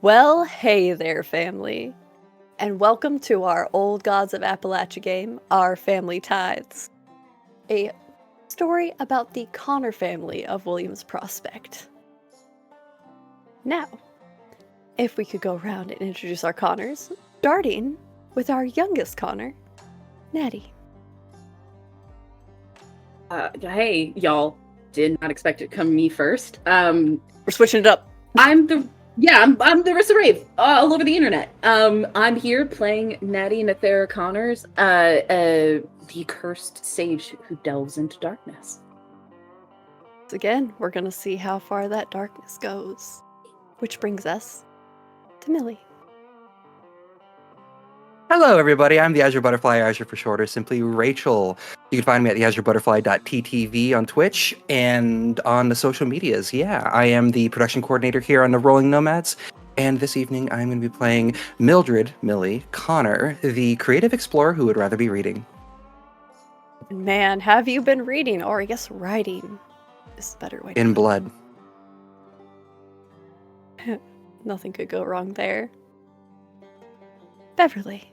Well, hey there, family, and welcome to our Old Gods of Appalachia game, our Family Tithes, a story about the Connor family of Williams Prospect. Now, if we could go around and introduce our Connors, starting with our youngest Connor, Natty. Hey, y'all. Did not expect it to come to me first. We're switching it up. I'm the Rissa Rave all over the internet. I'm here playing Natty Nethera Connors, the cursed sage who delves into darkness. Again, we're gonna see how far that darkness goes. Which brings us to Millie. Hello, everybody. I'm the Azure Butterfly, Azure for short, or simply Rachel. You can find me at theazurebutterfly.ttv on Twitch and on the social medias. Yeah, I am the production coordinator here on the Rolling Nomads. And this evening, I'm going to be playing Millie Connor, the creative explorer who would rather be reading. Man, have you been reading, or I guess writing is a better way to In put blood. it. Nothing could go wrong there. Beverly.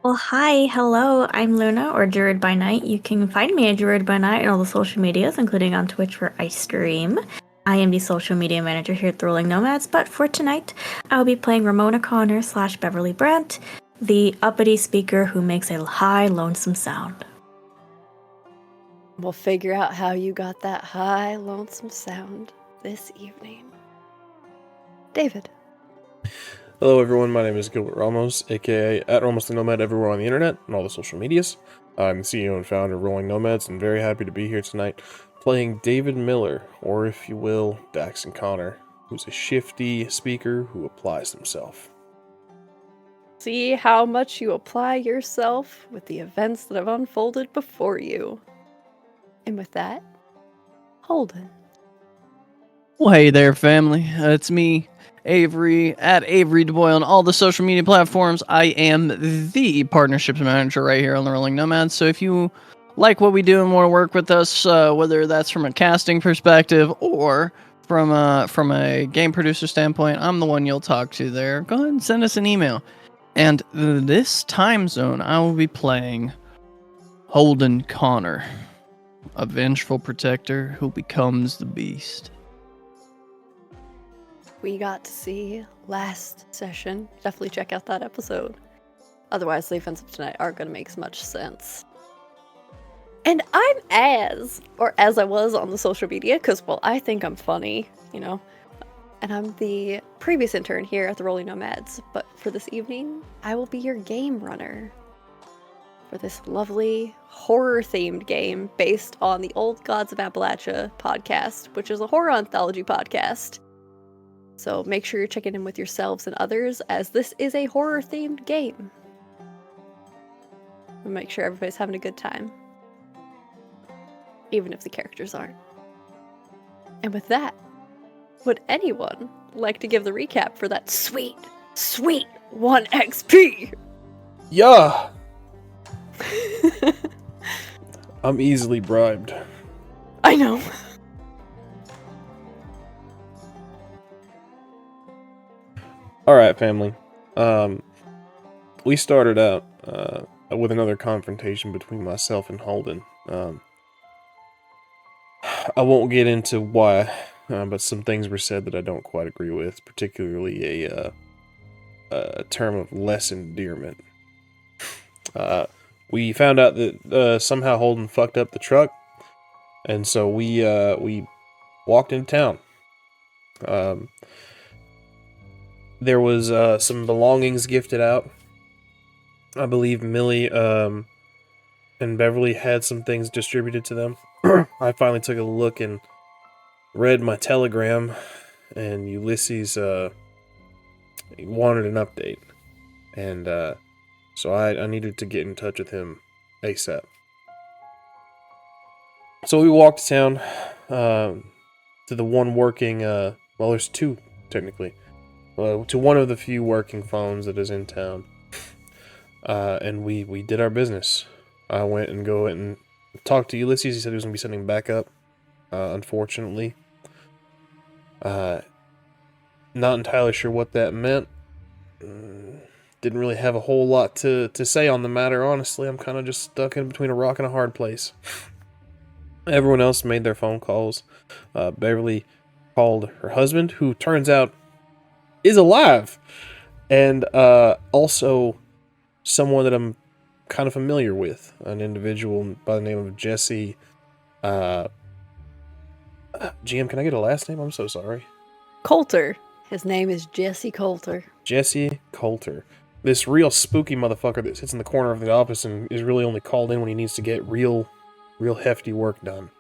Well, hi, hello, I'm Luna, or Druid by Night. You can find me at Druid by Night on all the social medias, including on Twitch where I stream. I am the social media manager here at the Rolling Nomads, but for tonight, I will be playing Ramona Connor / Beverly Brandt, the uppity speaker who makes a high, lonesome sound. We'll figure out how you got that high, lonesome sound this evening. David. Hello everyone, my name is Gilbert Ramos, aka at Ramos the Nomad everywhere on the internet and all the social medias. I'm the CEO and founder of Rolling Nomads and very happy to be here tonight playing David Miller, or if you will, Daxon Connor, who's a shifty speaker who applies himself. See how much you apply yourself with the events that have unfolded before you. And with that, Holden. Well, hey there, family. It's me, Avery, at Avery DuBois on all the social media platforms. I am the partnerships manager right here on the Rolling Nomads. So if you like what we do and want to work with us, whether that's from a casting perspective or from a game producer standpoint, I'm the one you'll talk to there. Go ahead and send us an email. And this time zone, I will be playing Holden Connor, a vengeful protector who becomes the beast. We got to see last session. Definitely check out that episode. Otherwise, the events of tonight aren't going to make much sense. And I'm as I was on the social media, because, well, I think I'm funny, you know. And I'm the previous intern here at the Rolling Nomads. But for this evening, I will be your game runner for this lovely horror-themed game based on the Old Gods of Appalachia podcast, which is a horror anthology podcast. So make sure you're checking in with yourselves and others, as this is a horror-themed game. And make sure everybody's having a good time. Even if the characters aren't. And with that, would anyone like to give the recap for that sweet 1 XP? Yeah! I'm easily bribed. I know. Alright, family. We started out with another confrontation between myself and Holden. I won't get into why, but some things were said that I don't quite agree with, particularly a term of less endearment. We found out that somehow Holden fucked up the truck, and so we walked into town. There was some belongings gifted out. I believe Millie and Beverly had some things distributed to them. I finally took a look and read my telegram, and Ulysses wanted an update. And so I needed to get in touch with him ASAP. So we walked to town to the one working, well, there's two, technically. To one of the few working phones that is in town. And we did our business. I went and talked to Ulysses. He said he was going to be sending backup, unfortunately. Not entirely sure what that meant. Didn't really have a whole lot to say on the matter, honestly. I'm kind of just stuck in between a rock and a hard place. Everyone else made their phone calls. Beverly called her husband, who turns out is alive, and also someone that I'm kind of familiar with, an individual by the name of Jesse. GM, can I get a last name? I'm so sorry. Coulter. His name is Jesse Coulter. Jesse Coulter. This real spooky motherfucker that sits in the corner of the office and is really only called in when he needs to get real hefty work done.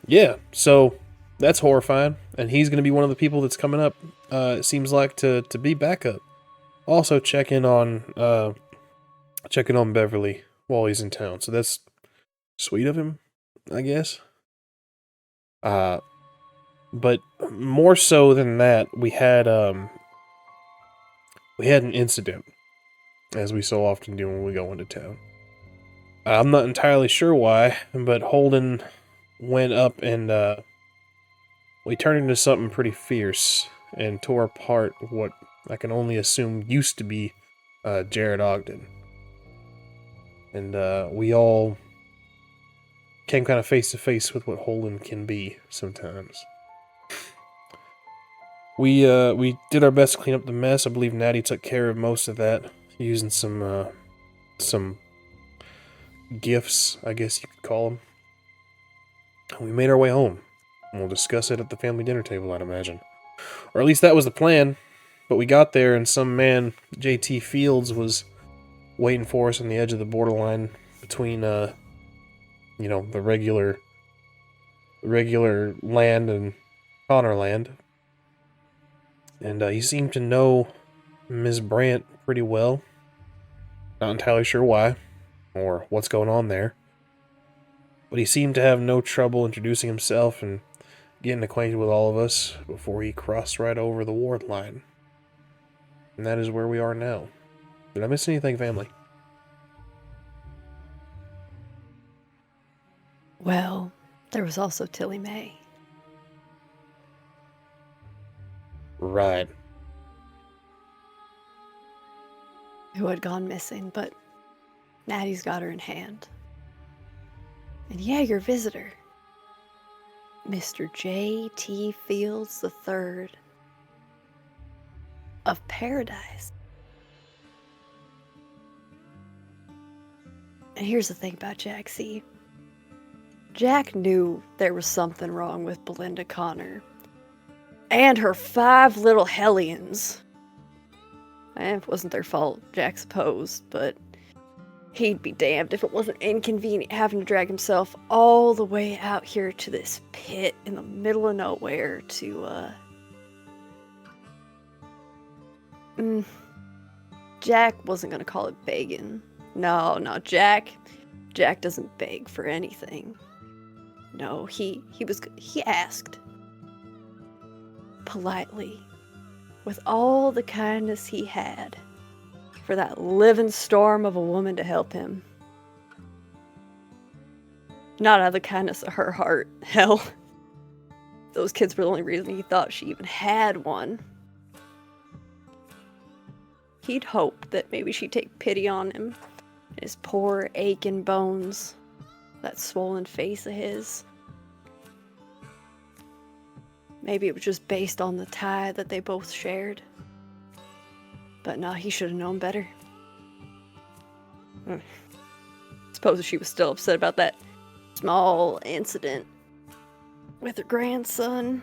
Yeah, so that's horrifying, and he's going to be one of the people that's coming up, it seems like, to be backup. Also checking on Beverly while he's in town, so that's sweet of him, I guess. But more so than that, we had an incident, as we so often do when we go into town. I'm not entirely sure why, but Holden went up and we turned into something pretty fierce and tore apart what I can only assume used to be Jared Ogden. And we all came kind of face to face with what Holden can be sometimes. We did our best to clean up the mess. I believe Natty took care of most of that, using some gifts, I guess you could call them. We made our way home, and we'll discuss it at the family dinner table, I'd imagine. Or at least that was the plan. But we got there, and some man, J.T. Fields, was waiting for us on the edge of the borderline between, the regular land and Connor land. And he seemed to know Ms. Brandt pretty well. Not entirely sure why, or what's going on there. But he seemed to have no trouble introducing himself and getting acquainted with all of us before he crossed right over the ward line. And that is where we are now. Did I miss anything, family? Well, there was also Tilly Mae. Right. Who had gone missing, but Natty's got her in hand. And yeah, your visitor, Mr. J.T. Fields III of Paradise. And here's the thing about Jack, see? Jack knew there was something wrong with Belinda Connor and her 5 little hellions. It wasn't their fault, Jack supposed, but he'd be damned if it wasn't inconvenient having to drag himself all the way out here to this pit in the middle of nowhere to, Jack wasn't gonna call it begging. No, Jack doesn't beg for anything. No, he asked. Politely, with all the kindness he had, for that living storm of a woman to help him. Not out of the kindness of her heart. Hell, those kids were the only reason he thought she even had one. He'd hoped that maybe she'd take pity on him, his poor aching bones, that swollen face of his. Maybe it was just based on the tie that they both shared. But no, he should have known better. Suppose she was still upset about that small incident with her grandson.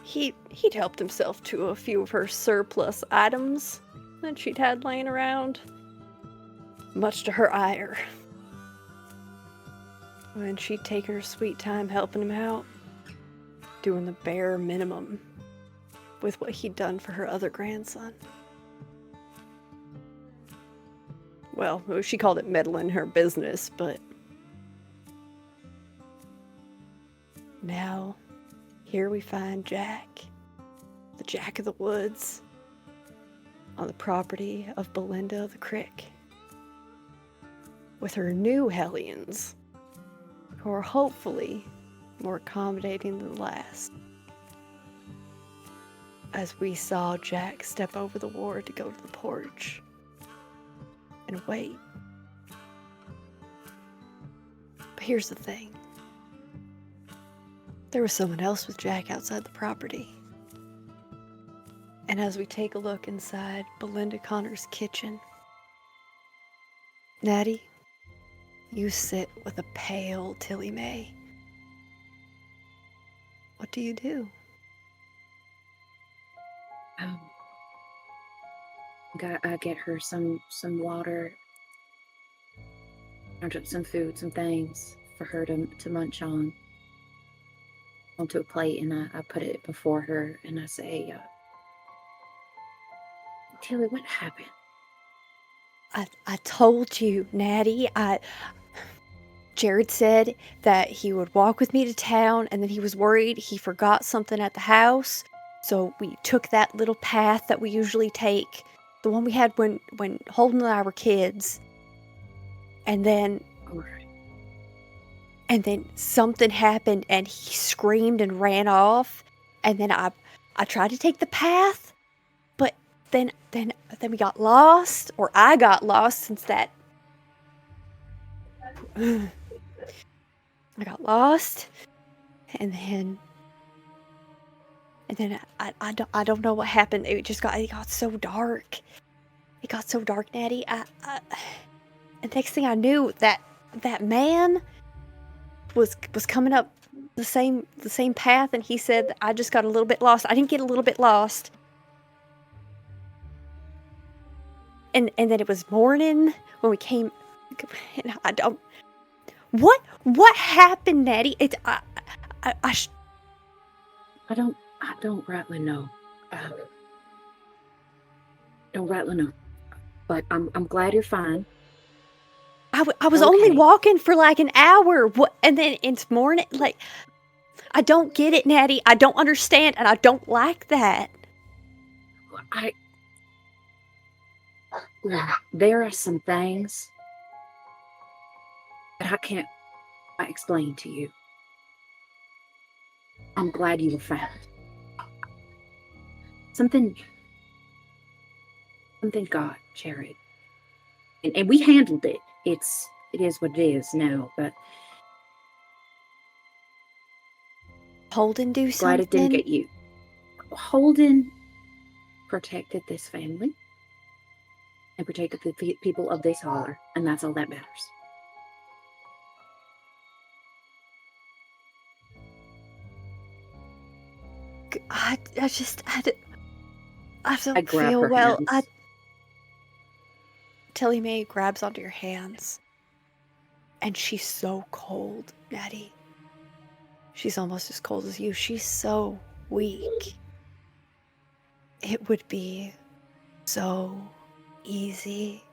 He'd helped himself to a few of her surplus items that she'd had laying around, much to her ire. When she'd taken her sweet time helping him out, doing the bare minimum with what he'd done for her other grandson. Well, she called it meddling in her business, but now here we find Jack, the Jack of the Woods, on the property of Belinda the Crick, with her new hellions, who are hopefully more accommodating than the last. as we saw Jack step over the ward to go to the porch and wait. But here's the thing. There was someone else with Jack outside the property. And as we take a look inside Belinda Connor's kitchen, Natty, you sit with a pale Tilly Mae. What do you do? I get her some water, some food, some things for her to munch on onto a plate, and I put it before her, and I say, Tilly, what happened? I told you, Natty. Jared said that he would walk with me to town, and then he was worried he forgot something at the house. So we took that little path that we usually take, the one we had when Holden and I were kids. And then something happened, and he screamed and ran off. And then I tried to take the path, but then we got lost, or I got lost since that. I got lost, and then I don't know what happened. It got so dark. It got so dark, Natty. And next thing I knew, that man was coming up the same path, and he said I just got a little bit lost. I didn't get a little bit lost. And then it was morning when we came, and I don't. What happened, Natty? It's I don't rightly know. Don't rightly know. But I'm glad you're fine. I was only walking for like an hour. What? And then it's morning. Like, I don't get it, Natty. I don't understand, and I don't like that. There are some things that I can't explain to you. I'm glad you were found. Something got Jared, and we handled it. It is what it is now. But Holden do something. Glad it didn't get you. Holden protected this family and protected the people of this holler, and that's all that matters. I don't feel well. Tilly Mae grabs onto your hands, and she's so cold, Natty. She's almost as cold as you. She's so weak. It would be so easy.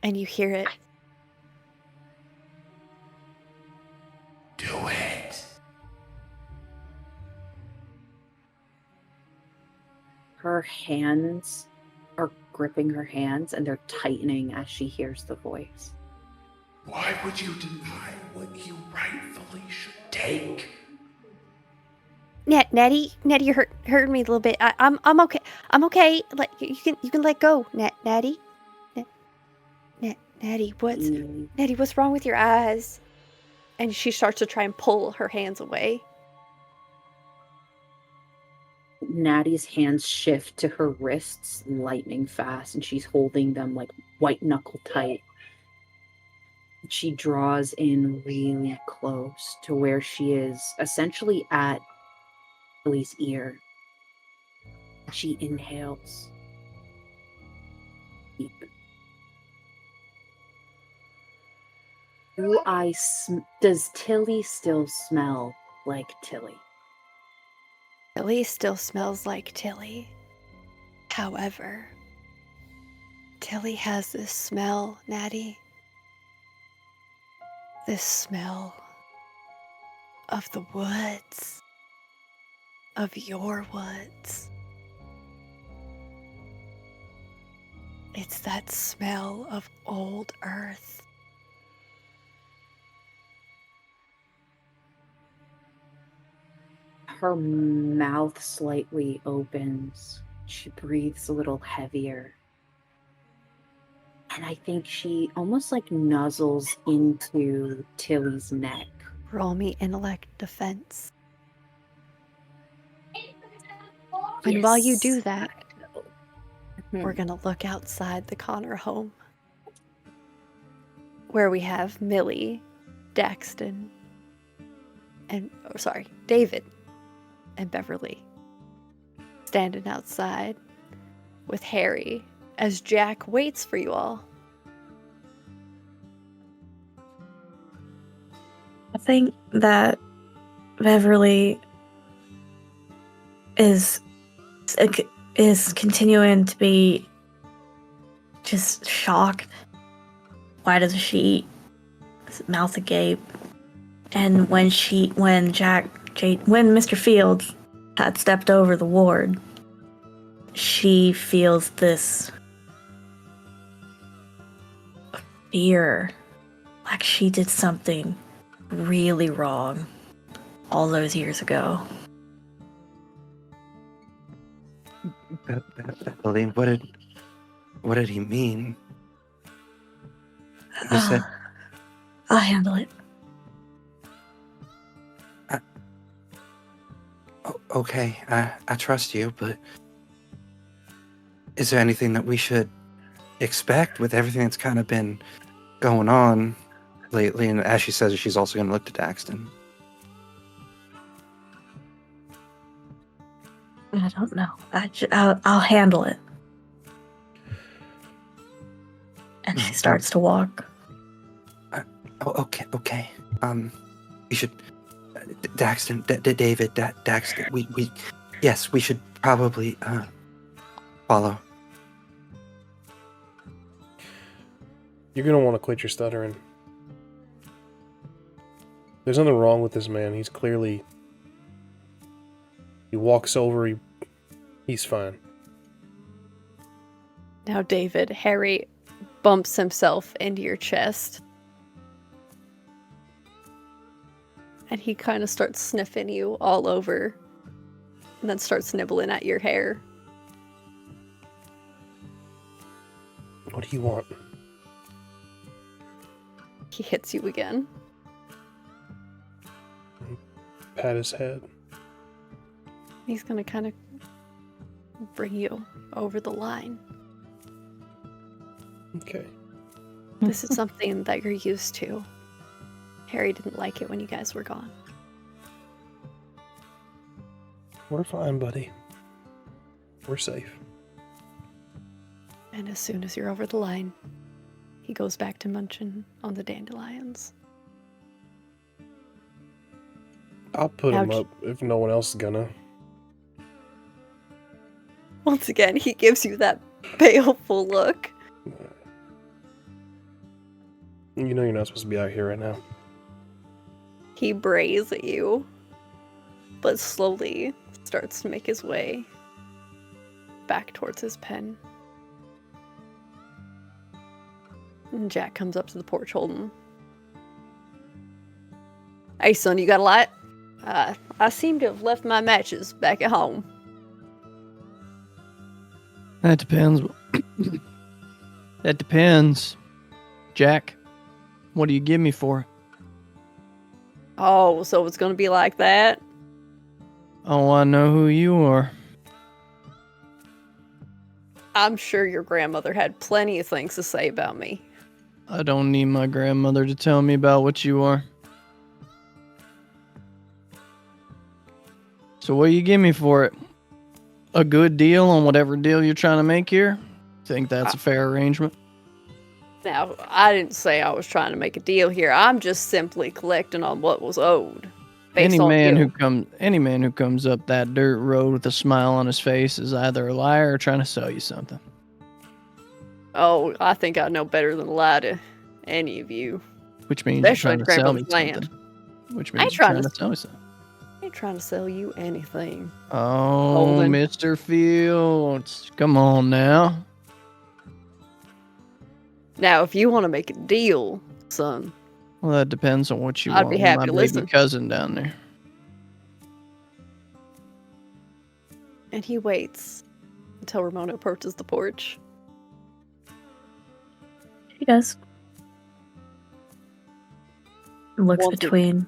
And you hear it. Do it. Her hands are gripping her hands, and they're tightening as she hears the voice. Why would you deny what you rightfully should take? Natty, you're hurting me a little bit. I'm okay. I'm okay. Like you can let go, Natty. Natty, what's wrong with your eyes? And she starts to try and pull her hands away. Natty's hands shift to her wrists lightning fast, and she's holding them like white knuckle tight. She draws in really close to where she is essentially at Lily's ear. She inhales deep. Does Tilly still smell like Tilly? Tilly still smells like Tilly. However, Tilly has this smell, Natty. This smell of the woods. Of your woods. It's that smell of old earth. Her mouth slightly opens. She breathes a little heavier. And I think she almost like nuzzles into Tilly's neck. Roll me intellect defense. And while you do that, we're going to look outside the Connor home, where we have Millie, Daxton, and, David and Beverly standing outside with Harry as Jack waits for you all. I think that Beverly is continuing to be just shocked, white as a sheet, mouth agape. And when Mr. Fields had stepped over the ward, she feels this fear, like she did something really wrong all those years ago. Beverly, what did he mean? You said I'll handle it. okay, I trust you, but is there anything that we should expect with everything that's kind of been going on lately? And as she says, she's also going to look to Daxton. I don't know. I'll handle it. And she starts to walk. Okay. You should, Daxton, David, Daxton. We should probably follow. You're gonna want to quit your stuttering. There's nothing wrong with this man. He's clearly... He walks over, he's fine. Now, David, Harry bumps himself into your chest. And he kind of starts sniffing you all over. And then starts nibbling at your hair. What do you want? He hits you again. Pat his head. He's gonna kind of bring you over the line. Okay. This is something that you're used to. Harry didn't like it when you guys were gone. We're fine, buddy. We're safe. And as soon as you're over the line, he goes back to munching on the dandelions. I'll put him up if no one else is gonna. Once again, he gives you that baleful look. You know you're not supposed to be out here right now. He brays at you, but slowly starts to make his way back towards his pen. And Jack comes up to the porch holding him. Hey son, you got a light? I seem to have left my matches back at home. That depends. That depends. Jack, what do you give me for it? Oh, so it's gonna be like that? Oh, I know who you are. I'm sure your grandmother had plenty of things to say about me. I don't need my grandmother to tell me about what you are. So what do you give me for it? A good deal on whatever deal you're trying to make here? Think that's a fair arrangement? Now, I didn't say I was trying to make a deal here. I'm just simply collecting on what was owed. Any man who comes up that dirt road with a smile on his face is either a liar or trying to sell you something. Oh, I think I know better than to lie to any of you. Which means you're Especially trying to sell me grandmother's something. land. Which means you're trying to sell me something. I ain't trying to sell you anything. Oh, Holden. Mr. Fields. Come on now. Now, if you want to make a deal, son, Well, that depends on what you I'd want be with happy my to baby listen. cousin down there. And he waits until Ramona approaches the porch. She does. Looks Wanted. between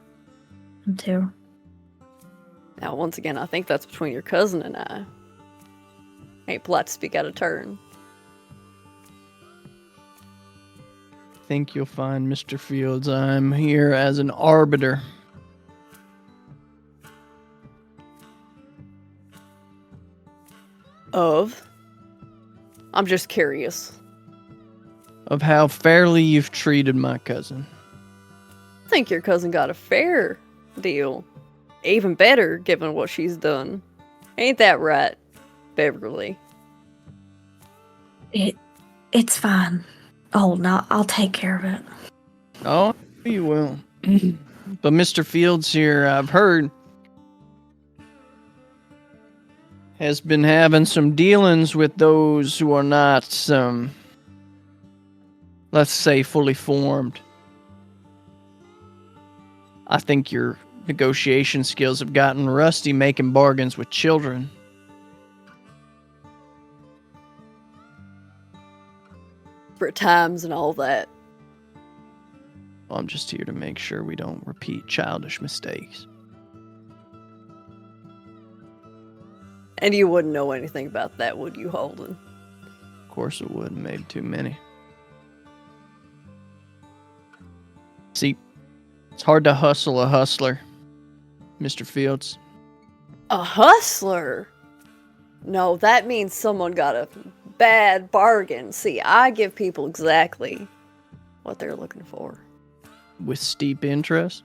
them two. Now, once again, I think that's between your cousin and I. Ain't polite to speak out of turn. Think you'll find, Mr. Fields, I'm here as an arbiter. Of? I'm just curious. Of how fairly you've treated my cousin. I think your cousin got a fair deal. Even better, given what she's done. Ain't that right, Beverly? It's fine. Oh, no, I'll take care of it. Oh, you will. But Mr. Fields here, I've heard, has been having some dealings with those who are not, let's say, fully formed. I think your negotiation skills have gotten rusty making bargains with children. For times and all that. I'm just here to make sure we don't repeat childish mistakes. And you wouldn't know anything about that, would you, Holden? Of course it would, maybe too many. See, it's hard to hustle a hustler, Mr. Fields. A hustler? No, that means someone got a bad bargain. See, I give people exactly what they're looking for. With steep interest?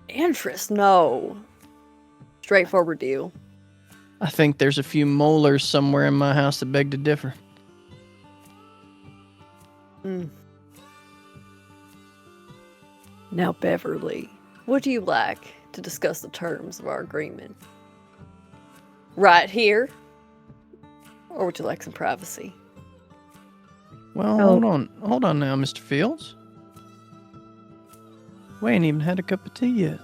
Interest? No. Straightforward deal. I think there's a few molars somewhere in my house that beg to differ. Now, Beverly, would you like to discuss the terms of our agreement? Right here? Or would you like some privacy? Well, hold on now, Mr. Fields. We ain't even had a cup of tea yet.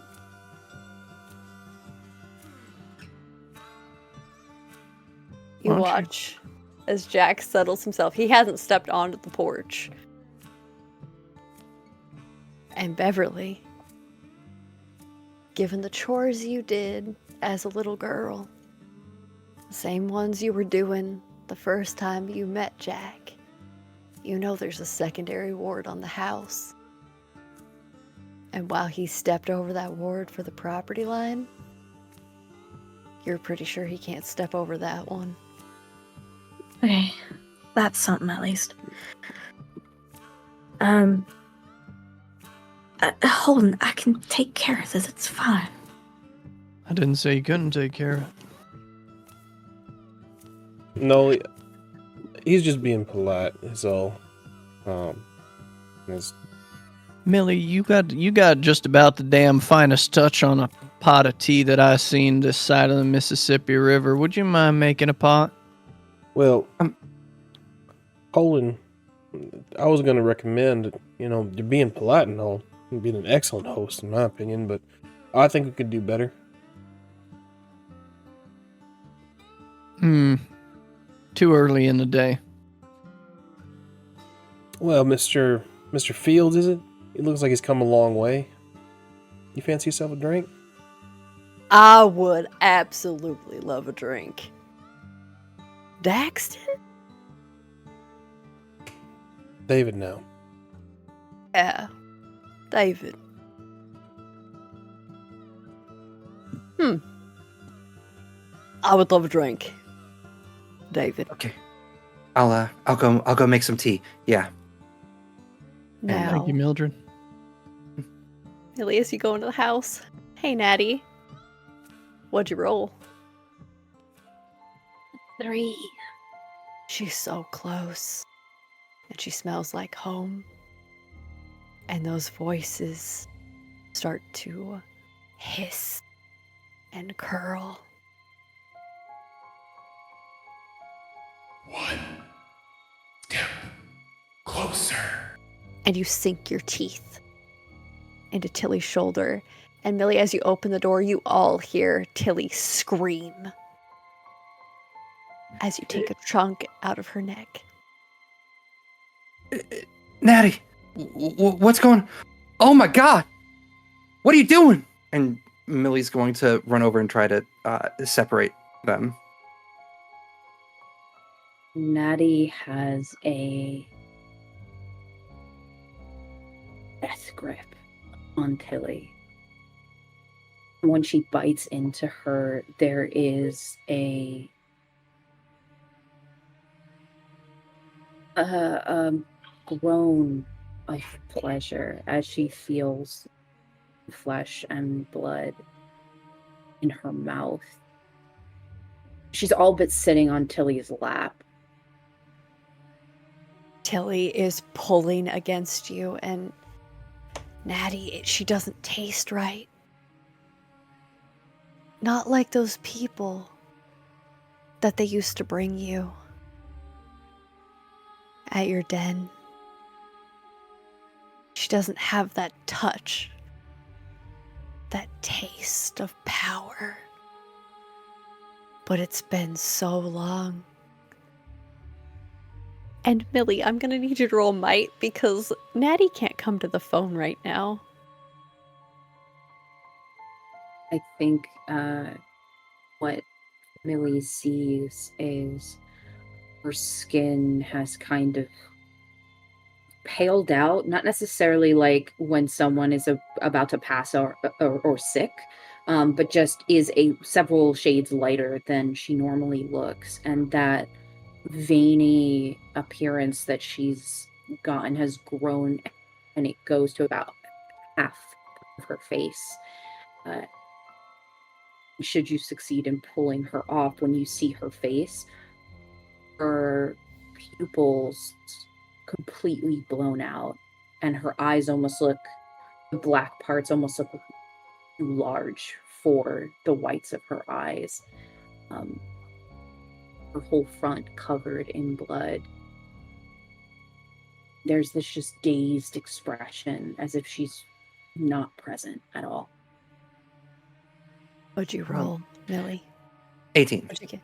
You watch as Jack settles himself. He hasn't stepped onto the porch. And Beverly, given the chores you did as a little girl, the same ones you were doing the first time you met Jack, you know there's a secondary ward on the house. And while he stepped over that ward for the property line, you're pretty sure he can't step over that one. Okay, that's something at least. Holden, I can take care of this. It's fine. I didn't say you couldn't take care of it. No, he's just being polite, is all. Millie, you got just about the damn finest touch on a pot of tea that I seen this side of the Mississippi River. Would you mind making a pot? Well, Colin, I was going to recommend, you're being polite and all, and being an excellent host, in my opinion, but I think we could do better. Too early in the day. Well, Mr. Fields, is it? It looks like he's come a long way. You fancy yourself a drink? I would absolutely love a drink. Daxton? David now. Yeah. David. I would love a drink. David. Okay. I'll go make some tea. Yeah. Now, Thank you, Mildred. Elias, you go into the house. Hey, Natty. What'd you roll? 3. She's so close. And she smells like home. And those voices start to hiss and curl. 1 step closer. And you sink your teeth into Tilly's shoulder. And Millie, as you open the door, you all hear Tilly scream. as you take a chunk out of her neck. Natty, what's going? Oh my God! What are you doing? And Millie's going to run over and try to separate them. Natty has a death grip on Tilly. When she bites into her, there is a groan of pleasure as she feels flesh and blood in her mouth. She's all but sitting on Tilly's lap. Tilly is pulling against you, and Natty, she doesn't taste right. Not like those people that they used to bring you at your den. She doesn't have that touch, that taste of power. But it's been so long. And Millie, I'm gonna need you to roll might because Natty can't come to the phone right now. I think what Millie sees is her skin has kind of paled out, not necessarily like when someone is about to pass or sick, but just is several shades lighter than she normally looks, and that veiny appearance that she's gotten has grown, and it goes to about half of her face. Should you succeed in pulling her off, when you see her face, her pupils completely blown out, and her eyes almost look, the black parts almost look too large for the whites of her eyes. Her whole front covered in blood. There's this just dazed expression as if she's not present at all. What'd you roll, Millie? 18. What'd you get?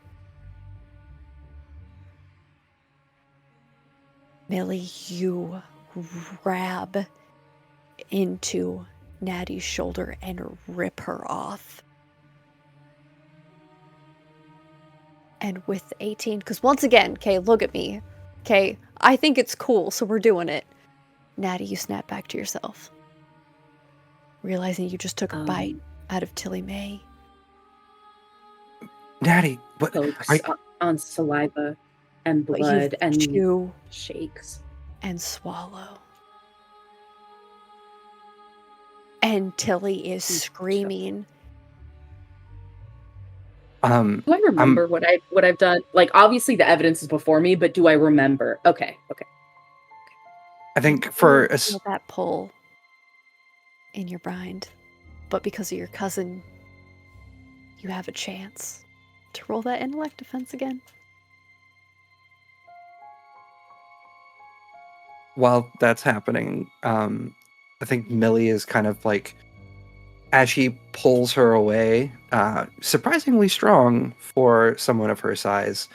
Millie, you grab into Natty's shoulder and rip her off. And with 18, because once again, okay, look at me. Okay, I think it's cool, so we're doing it. Natty, you snap back to yourself. Realizing you just took a bite out of Tilly May. Natty, what? Pokes on saliva and blood and chew shakes and swallow. And Tilly is screaming. Do I remember what I've done? Like, obviously the evidence is before me, but do I remember? Okay. I think for Feel that pull in your mind, but because of your cousin, you have a chance to roll that intellect defense again. While that's happening, I think Millie is kind of like, as she pulls her away, surprisingly strong for someone of her size.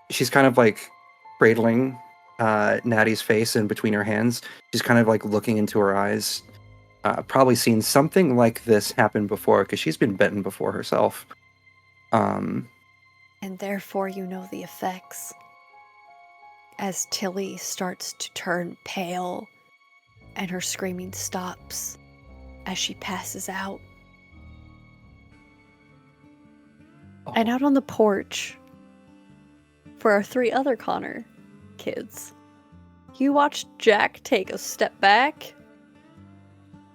She's kind of like cradling Natty's face in between her hands. She's kind of like looking into her eyes. Probably seen something like this happen before because she's been bitten before herself. And therefore you know the effects. As Tilly starts to turn pale and her screaming stops as she passes out. And out on the porch, for our 3 other Connor kids, you watched Jack take a step back.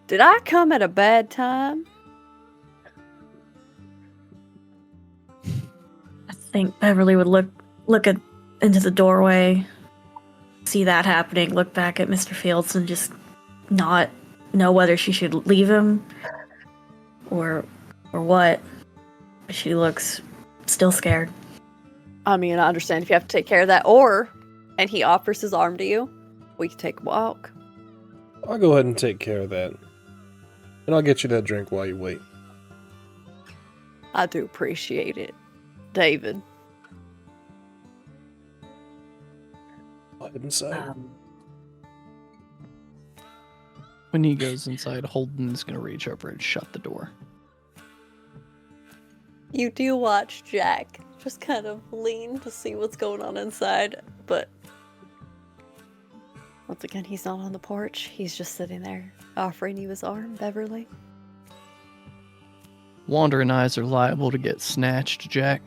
Did I come at a bad time? I think Beverly would look into the doorway, see that happening, look back at Mr. Fields, and just not know whether she should leave him or what. She looks still scared. I mean, I understand if you have to take care of that, and he offers his arm to you, we can take a walk. I'll go ahead and take care of that. And I'll get you that drink while you wait. I do appreciate it, David. head inside. When he goes inside, Holden's gonna reach over and shut the door. You do watch Jack just kind of lean to see what's going on inside, but once again, he's not on the porch. He's just sitting there, offering you his arm, Beverly. Wandering eyes are liable to get snatched, Jack.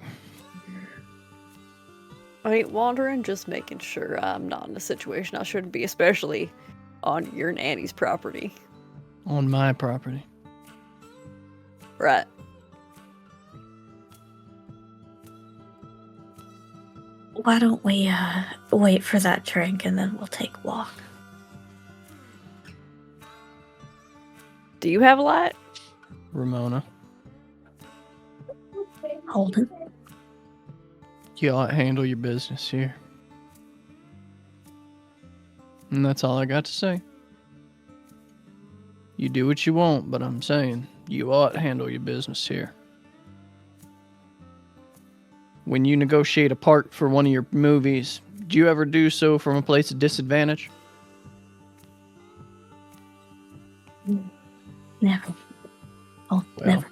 I ain't wandering, just making sure I'm not in a situation I shouldn't be, especially on your nanny's property. On my property. Right. Why don't we wait for that drink and then we'll take a walk? Do you have a light? Ramona, Holden. you ought to handle your business here. And that's all I got to say. You do what you want, but I'm saying you ought to handle your business here. When you negotiate a part for one of your movies, do you ever do so from a place of disadvantage? Never. Oh, Well. never.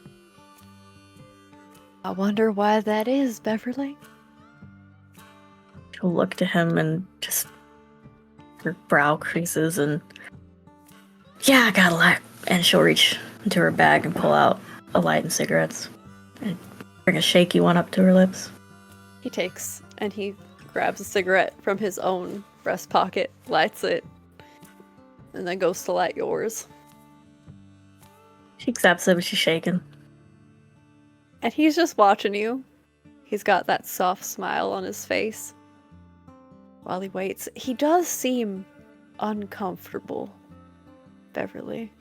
I wonder why that is, Beverly. She'll look to him and just her brow creases and yeah, I got a light. And she'll reach into her bag and pull out a light and cigarettes and bring a shaky one up to her lips. He takes and he grabs a cigarette from his own breast pocket, lights it, and then goes to light yours. She accepts it, but she's shaking. And he's just watching you. He's got that soft smile on his face. While he waits, he does seem uncomfortable, Beverly.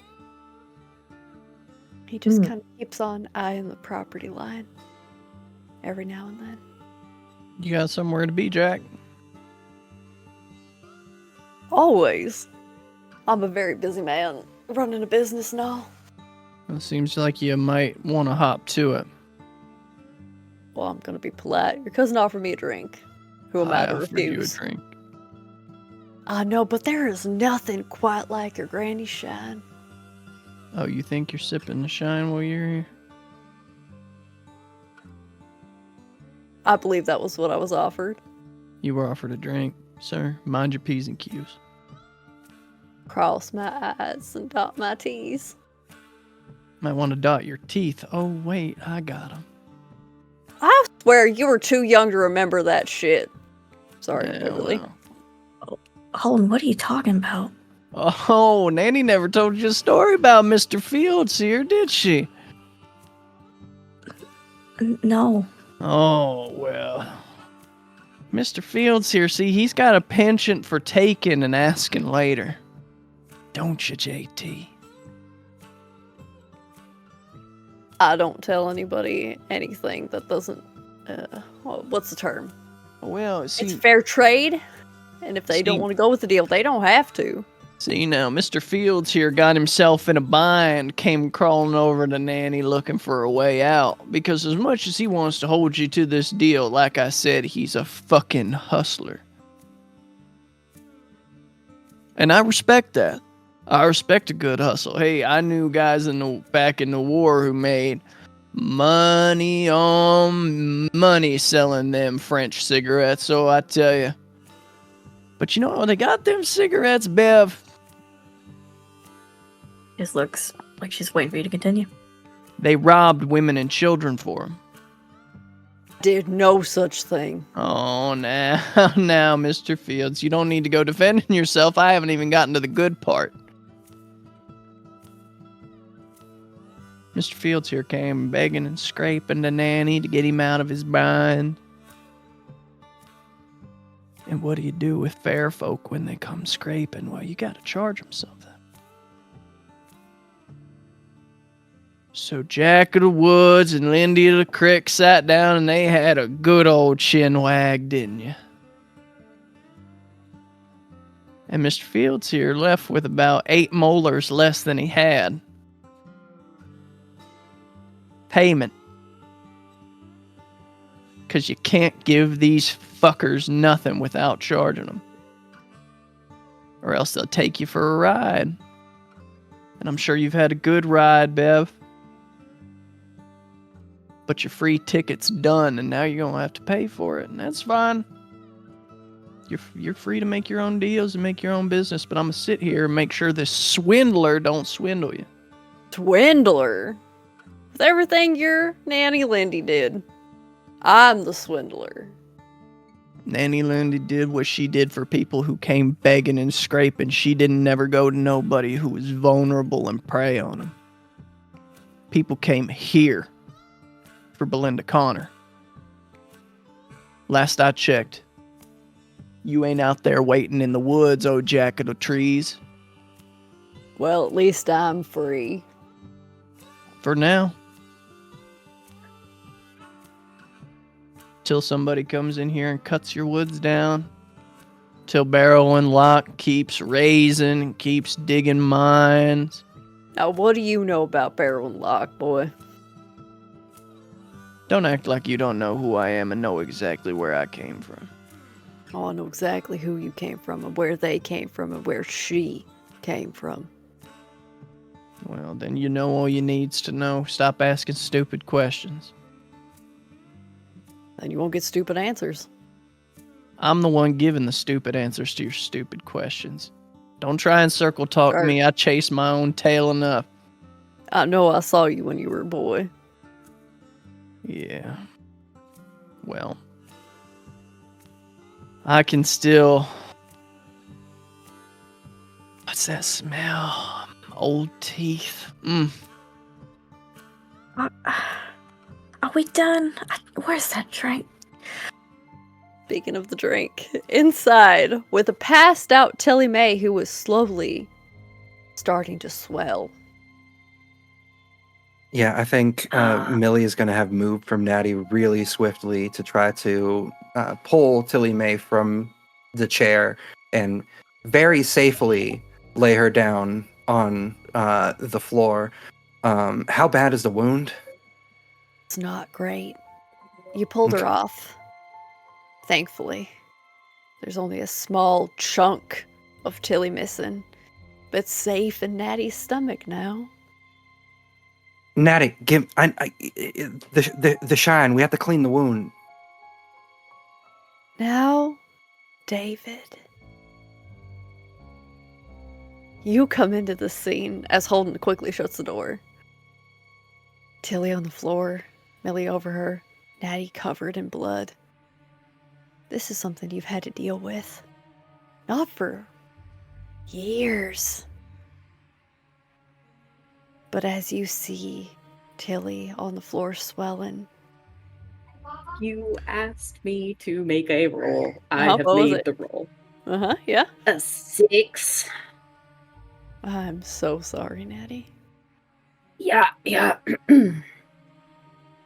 He just kind of keeps on eyeing the property line every now and then. You got somewhere to be, Jack? Always. I'm a very busy man, running a business and all. It seems like you might want to hop to it. Well, I'm gonna be polite. Your cousin offered me a drink. Who am I to offered you a refuse? drink. I know, but there is nothing quite like your granny shine. Oh, you think you're sipping the shine while you're here? I believe that was what I was offered. You were offered a drink, sir. Mind your P's and Q's. Cross my I's and dot my T's. Might want to dot your teeth. Oh, wait, I got them. I swear you were too young to remember that shit. Sorry, Beverly. Well. Holden, what are you talking about? Oh, Nanny never told you a story about Mr. Fields here, did she? No. Oh, well. Mr. Fields here, see, he's got a penchant for taking and asking later. Don't you, JT? I don't tell anybody anything that doesn't, what's the term? Well, see... It's fair trade, and if they don't want to go with the deal, they don't have to. See, now, Mr. Fields here got himself in a bind, came crawling over to Nanny looking for a way out, because as much as he wants to hold you to this deal, like I said, he's a fucking hustler. And I respect that. I respect a good hustle. Hey, I knew guys back in the war who made money on money selling them French cigarettes, so I tell you. But you know how they got them cigarettes, Bev? Just looks like she's waiting for you to continue. They robbed women and children for them. Did no such thing. Oh, now, Mr. Fields, you don't need to go defending yourself. I haven't even gotten to the good part. Mr. Fields here came begging and scraping to Nanny to get him out of his bind. And what do you do with fair folk when they come scraping? Well, you gotta charge them something. So Jack of the Woods and Lindy of the Crick sat down and they had a good old chin wag, didn't you? And Mr. Fields here left with about 8 molars less than he had. Payment. Because you can't give these fuckers nothing without charging them. or else they'll take you for a ride. And I'm sure you've had a good ride, Bev. But your free ticket's done, and now you're gonna have to pay for it, and that's fine. You're free to make your own deals and make your own business, but I'm gonna sit here and make sure this swindler don't swindle you. Swindler? With everything your Nanny Lindy did, I'm the swindler. Nanny Lindy did what she did for people who came begging and scraping. She didn't never go to nobody who was vulnerable and prey on them. People came here for Belinda Connor. Last I checked, you ain't out there waiting in the woods, oh jacket of trees. Well, at least I'm free. For now. Till somebody comes in here and cuts your woods down. Till Barrel and Lock keeps raising and keeps digging mines. Now, what do you know about Barrel and Lock, boy? Don't act like you don't know who I am and know exactly where I came from. Oh, I know exactly who you came from and where they came from and where she came from. Well, then you know all you needs to know. Stop asking stupid questions. Then you won't get stupid answers. I'm the one giving the stupid answers to your stupid questions. Don't try and circle talk Right. me. I chase my own tail enough. I know I saw you when you were a boy. Yeah. Well, I can still... What's that smell? Old teeth. Are we done? Where's that drink? Speaking of the drink, inside with a passed out Tilly Mae who was slowly starting to swell. Yeah, I think Millie is going to have moved from Natty really swiftly to try to pull Tilly Mae from the chair and very safely lay her down on the floor. How bad is the wound? It's not great. You pulled her off. Thankfully. There's only a small chunk of Tilly missing, but it's safe in Natty's stomach now. Natty, give the shine. We have to clean the wound. Now, David. You come into the scene as Holden quickly shuts the door. Tilly on the floor, Millie over her, Natty covered in blood. This is something you've had to deal with. Not for years. But as you see Tilly on the floor swelling. You asked me to make a roll. I Uh-huh, have what was made it? the roll. Uh-huh, yeah. A 6. I'm so sorry, Natty. Yeah.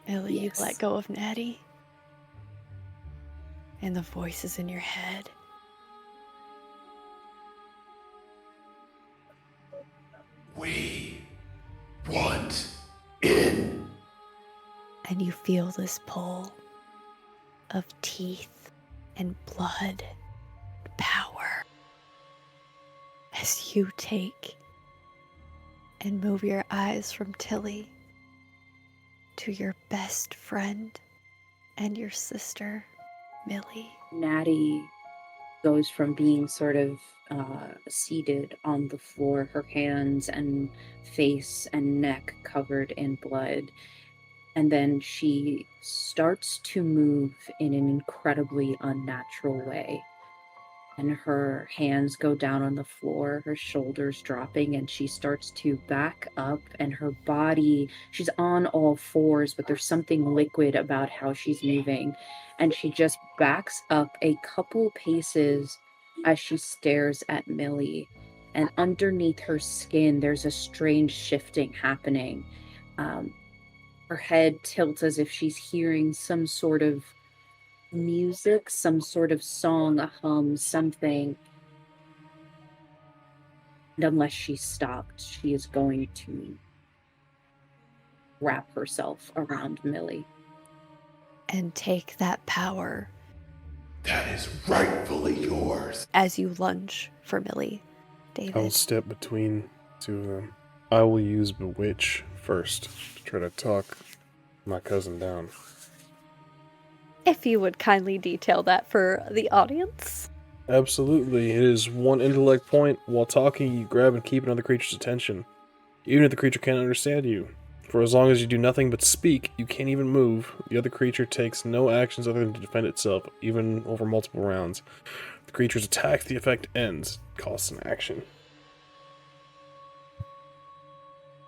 Millie, you Yes. let go of Natty. And the voices in your head. We want in. And you feel this pull of teeth and blood, power, as you take and move your eyes from Tilly to your best friend and your sister, Millie. Natty goes from being sort of seated on the floor, her hands and face and neck covered in blood. And then she starts to move in an incredibly unnatural way. And her hands go down on the floor, her shoulders dropping, and she starts to back up, and her body, she's on all fours, but there's something liquid about how she's moving. And she just backs up a couple paces as she stares at Millie. And underneath her skin, there's a strange shifting happening. Her head tilts as if she's hearing some sort of music, some sort of song, a hum, something. And unless she's stopped, she is going to wrap herself around Millie. And take that power that is rightfully yours. As you lunge for Millie, I will David. step between two of them. I will use Bewitch first to try to talk my cousin down. If you would kindly detail that for the audience. Absolutely. It is one intellect point. While talking, you grab and keep another creature's attention, even if the creature can't understand you. For as long as you do nothing but speak, you can't even move. The other creature takes no actions other than to defend itself, even over multiple rounds. If the creature's attacked, the effect ends. Costs an action.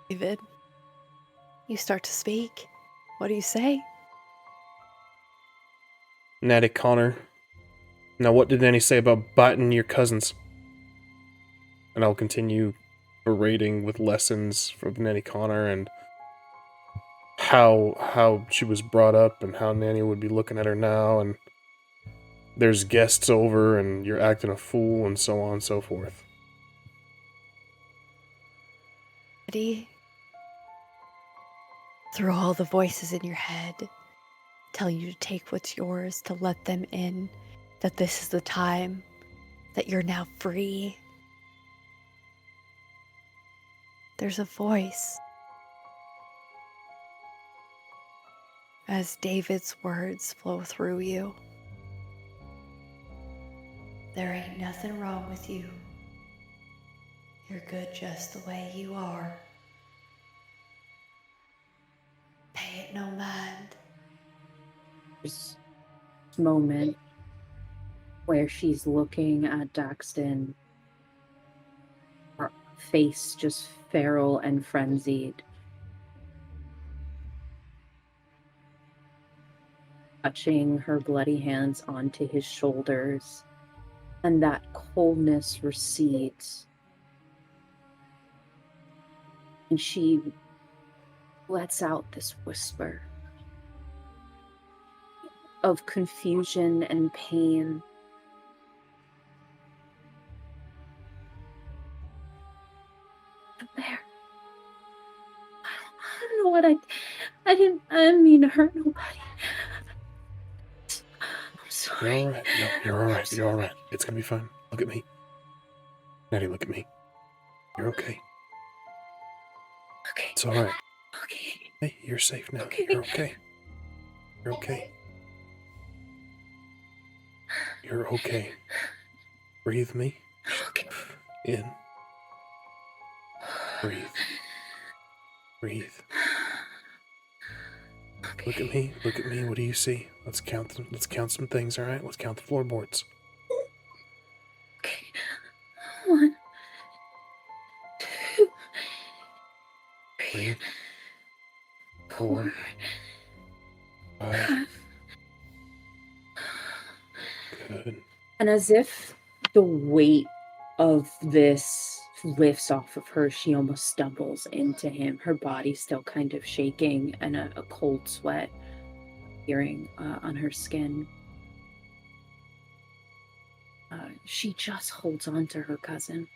David, you start to speak. What do you say? Natty Connor. Now what did Nanny say about biting your cousins? And I'll continue berating with lessons from Nanny Connor and how she was brought up and how Nanny would be looking at her now, and there's guests over and you're acting a fool and so on and so forth. Ready? Through all the voices in your head, tell you to take what's yours, to let them in, that this is the time, that you're now free. There's a voice. As David's words flow through you. There ain't nothing wrong with you. You're good just the way you are. Pay it no mind. There's this moment where she's looking at Daxton, her face just feral and frenzied. Touching her bloody hands onto his shoulders, and that coldness recedes. And she lets out this whisper of confusion and pain. There. I don't know what I didn't mean to hurt nobody. I'm sorry. You're alright. No, you're alright. You're alright. It's gonna be fine. Look at me. Natty, look at me. You're okay. Okay. It's alright. Okay. Hey, you're safe now. Okay. You're okay. You're okay. You're okay. Breathe me. Okay. In. Breathe. Breathe. Okay. Look at me. Look at me. What do you see? Let's count them. Let's count some things, alright? Let's count the floorboards. Okay. 1, 2, 3, 3, 4, 5. Good. And as if the weight of this lifts off of her, she almost stumbles into him, her body still kind of shaking and a cold sweat appearing on her skin. She just holds on to her cousin,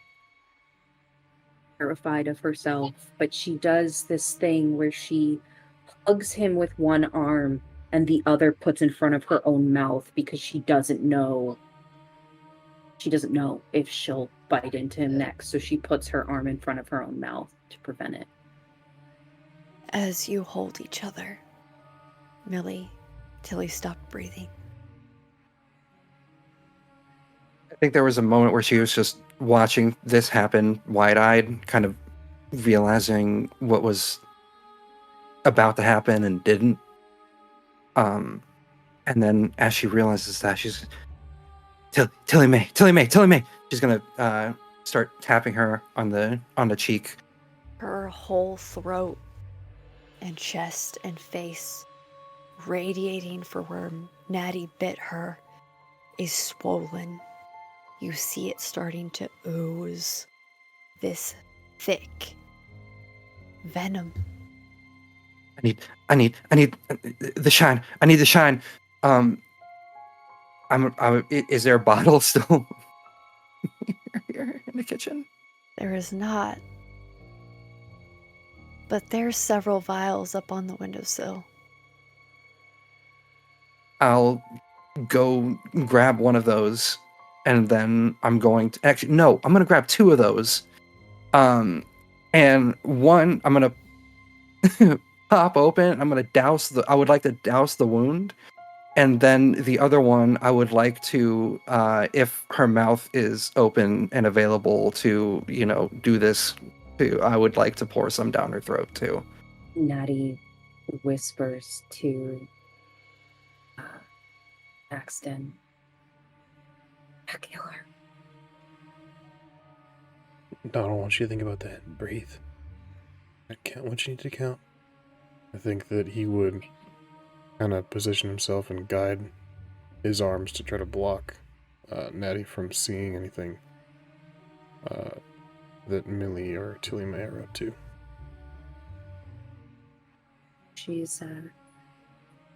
terrified of herself, but she does this thing where she hugs him with one arm and the other puts in front of her own mouth because she doesn't know if she'll bite into him next, so she puts her arm in front of her own mouth to prevent it. As you hold each other, Millie, till you stop breathing. I think there was a moment where she was just watching this happen, wide-eyed, kind of realizing what was about to happen and didn't. And then as she realizes that, she's Tilly May. She's gonna start tapping her on the cheek. Her whole throat and chest and face, radiating for where Natty bit her, is swollen. You see it starting to ooze this thick venom. I need the shine. I need the shine. Is there a bottle still here in the kitchen? There is not. But there's several vials up on the windowsill. I'll go grab one of those, and then I'm going to actually no, I'm gonna grab two of those. And one I'm gonna pop open. I'm gonna I would like to douse the wound, and then the other one I would like to, if her mouth is open and available to, do this too, I would like to pour some down her throat too. Natty whispers to Axton, kill her. I don't want you to think about that. Breathe. Count what you need to count. I think that he would kind of position himself and guide his arms to try to block Natty from seeing anything that Millie or Tilly may are up to.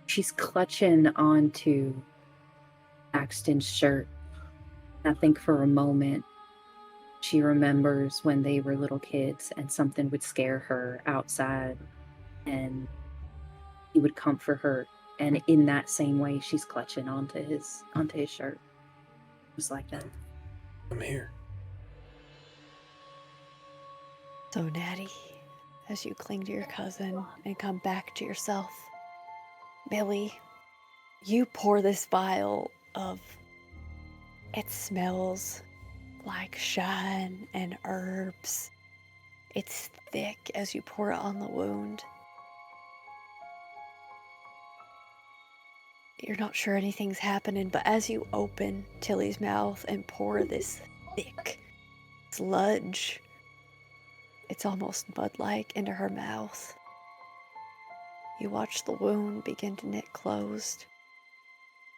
She's clutching onto Axton's shirt. I think for a moment she remembers when they were little kids and something would scare her outside and he would comfort her, and in that same way she's clutching onto his shirt. Just like that. I'm here. So, Natty, as you cling to your cousin and come back to yourself, Millie, you pour this vial of, it smells like shine and herbs. It's thick as you pour it on the wound. You're not sure anything's happening, but as you open Tilly's mouth and pour this thick sludge, it's almost mud-like, into her mouth, you watch the wound begin to knit closed,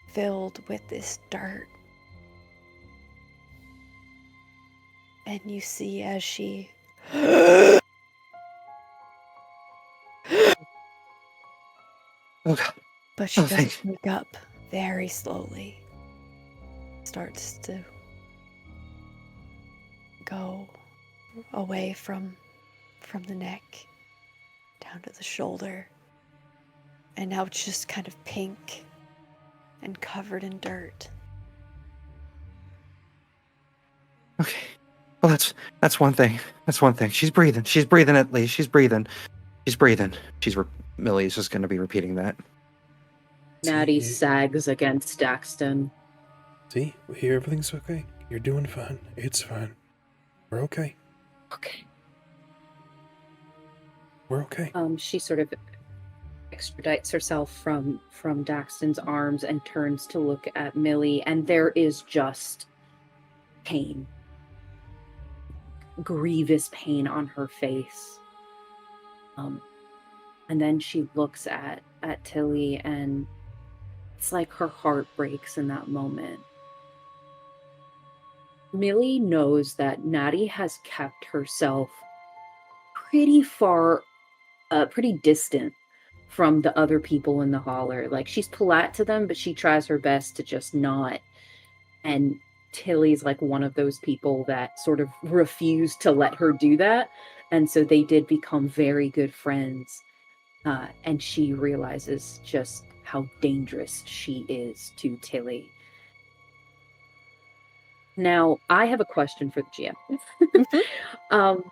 filled with this dirt. And you see as she Oh God. but she Oh, thank doesn't wake up, very slowly starts to go away from the neck down to the shoulder, and now it's just kind of pink and covered in dirt. Okay. Well, that's one thing. That's one thing. She's breathing. She's breathing at least. She's breathing. Millie's just going to be repeating that. Natty sags against Axton. See, we hear everything's okay. You're doing fine. It's fine. We're okay. Okay. We're okay. She sort of extradites herself from Daxton's arms and turns to look at Millie, and there is just pain. Grievous pain on her face. And then she looks at Tilly, and it's like her heart breaks in that moment. Millie knows that Natty has kept herself pretty far, pretty distant from the other people in the holler. Like, she's polite to them, but she tries her best to just not. And Tilly's like one of those people that sort of refused to let her do that. And so they did become very good friends. And she realizes just how dangerous she is to Tilly. Now, I have a question for the GM.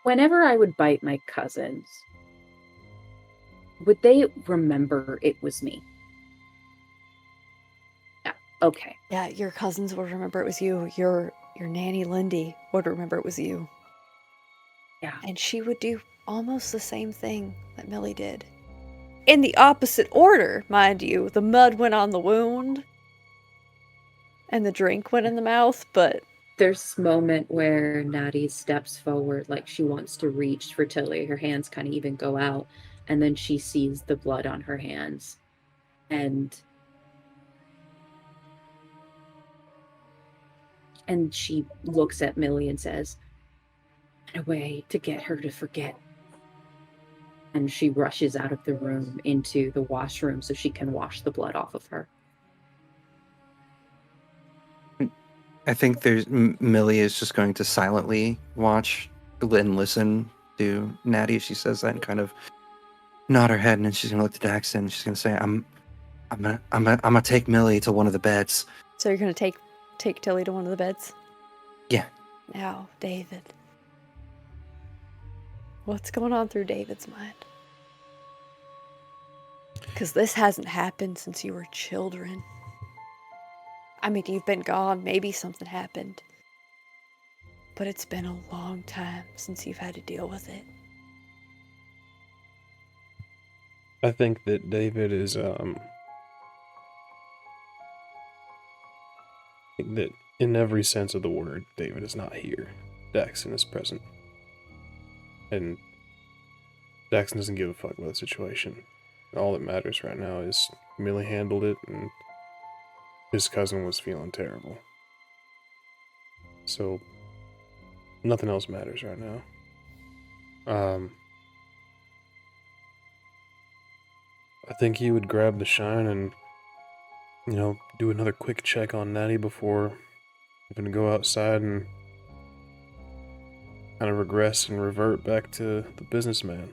Whenever I would bite my cousins, would they remember it was me? Yeah, okay. Yeah, your cousins would remember it was you. Your nanny Lindy would remember it was you. Yeah. And she would do almost the same thing that Millie did. In the opposite order, mind you. The mud went on the wound, and the drink went in the mouth, but... There's this moment where Natty steps forward like she wants to reach for Tilly. Her hands kind of even go out, and then she sees the blood on her hands. And she looks at Millie and says, "A way to get her to forget." And she rushes out of the room into the washroom so she can wash the blood off of her. I think Millie is just going to silently watch and listen to Natty if she says that, and kind of nod her head, and then she's going to look to Daxton and she's going to say, I'm gonna take Millie to one of the beds. So you're gonna take Tilly to one of the beds? Yeah. Now, David. What's going on through David's mind? Because this hasn't happened since you were children. I mean, you've been gone, maybe something happened. But it's been a long time since you've had to deal with it. I think that David is, I think that in every sense of the word, David is not here. Daxon is present. And Daxon doesn't give a fuck about the situation. All that matters right now is Millie handled it, and his cousin was feeling terrible. So, nothing else matters right now. I think he would grab the shine and, do another quick check on Natty before having to go outside and kind of regress and revert back to the businessman.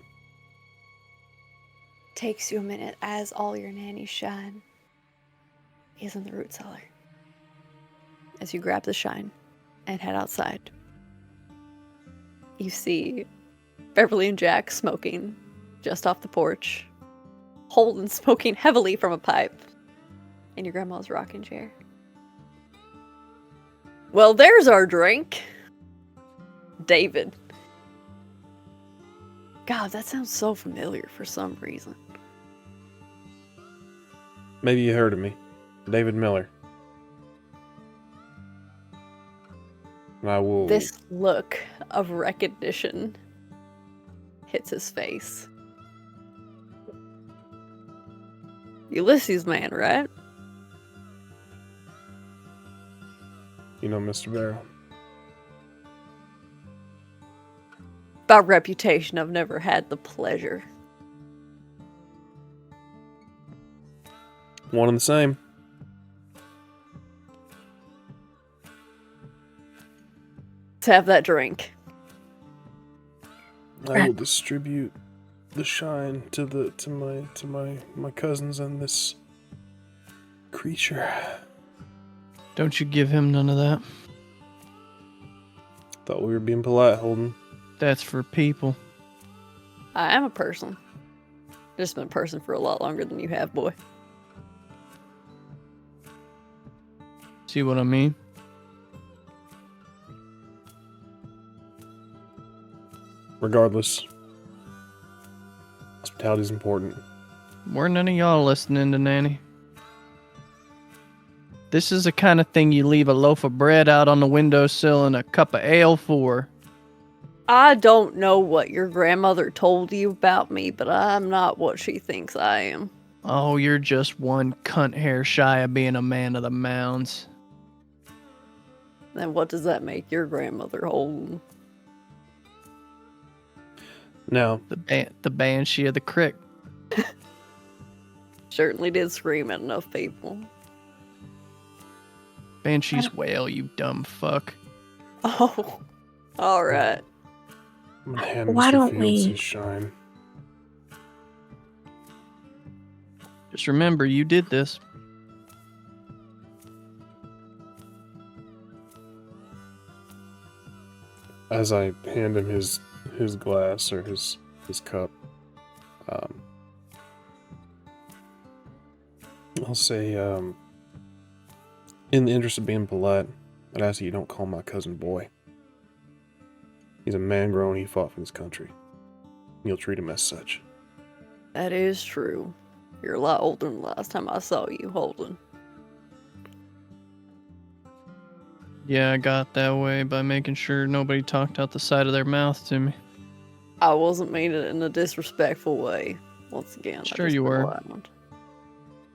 Takes you a minute as all your nanny's shine is in the root cellar. As you grab the shine and head outside, you see Beverly and Jack smoking just off the porch, Holden smoking heavily from a pipe in your grandma's rocking chair. Well, there's our drink. David. God, that sounds so familiar for some reason. Maybe you heard of me. David Miller. And I will... This look of recognition hits his face. Ulysses man, right? You know, Mr. Barrow. By reputation, I've never had the pleasure. One and the same. Let's have that drink. I will distribute the shine to my cousins and this creature. Don't you give him none of that. Thought we were being polite, Holden. That's for people. I am a person. Just been a person for a lot longer than you have, boy. See what I mean? Regardless, hospitality is important. We're none of y'all listening to Nanny. This is the kind of thing you leave a loaf of bread out on the windowsill and a cup of ale for. I don't know what your grandmother told you about me, but I'm not what she thinks I am. Oh, you're just one cunt hair shy of being a man of the mounds. Then what does that make your grandmother hold? Now, The banshee of the crick. Certainly did scream at enough people. Banshee's wail, you dumb fuck. Oh, alright. I'm gonna hand Why Mr. don't Fields we- his shine. Just remember, you did this. As I hand him his glass or his cup, I'll say, in the interest of being polite, I'd ask that you don't call my cousin boy. He's a man grown, he fought for this country. You'll treat him as such. That is true. You're a lot older than the last time I saw you, Holden. Yeah, I got that way by making sure nobody talked out the side of their mouth to me. I wasn't meaning it in a disrespectful way. Once again, I Sure just you been were. loud.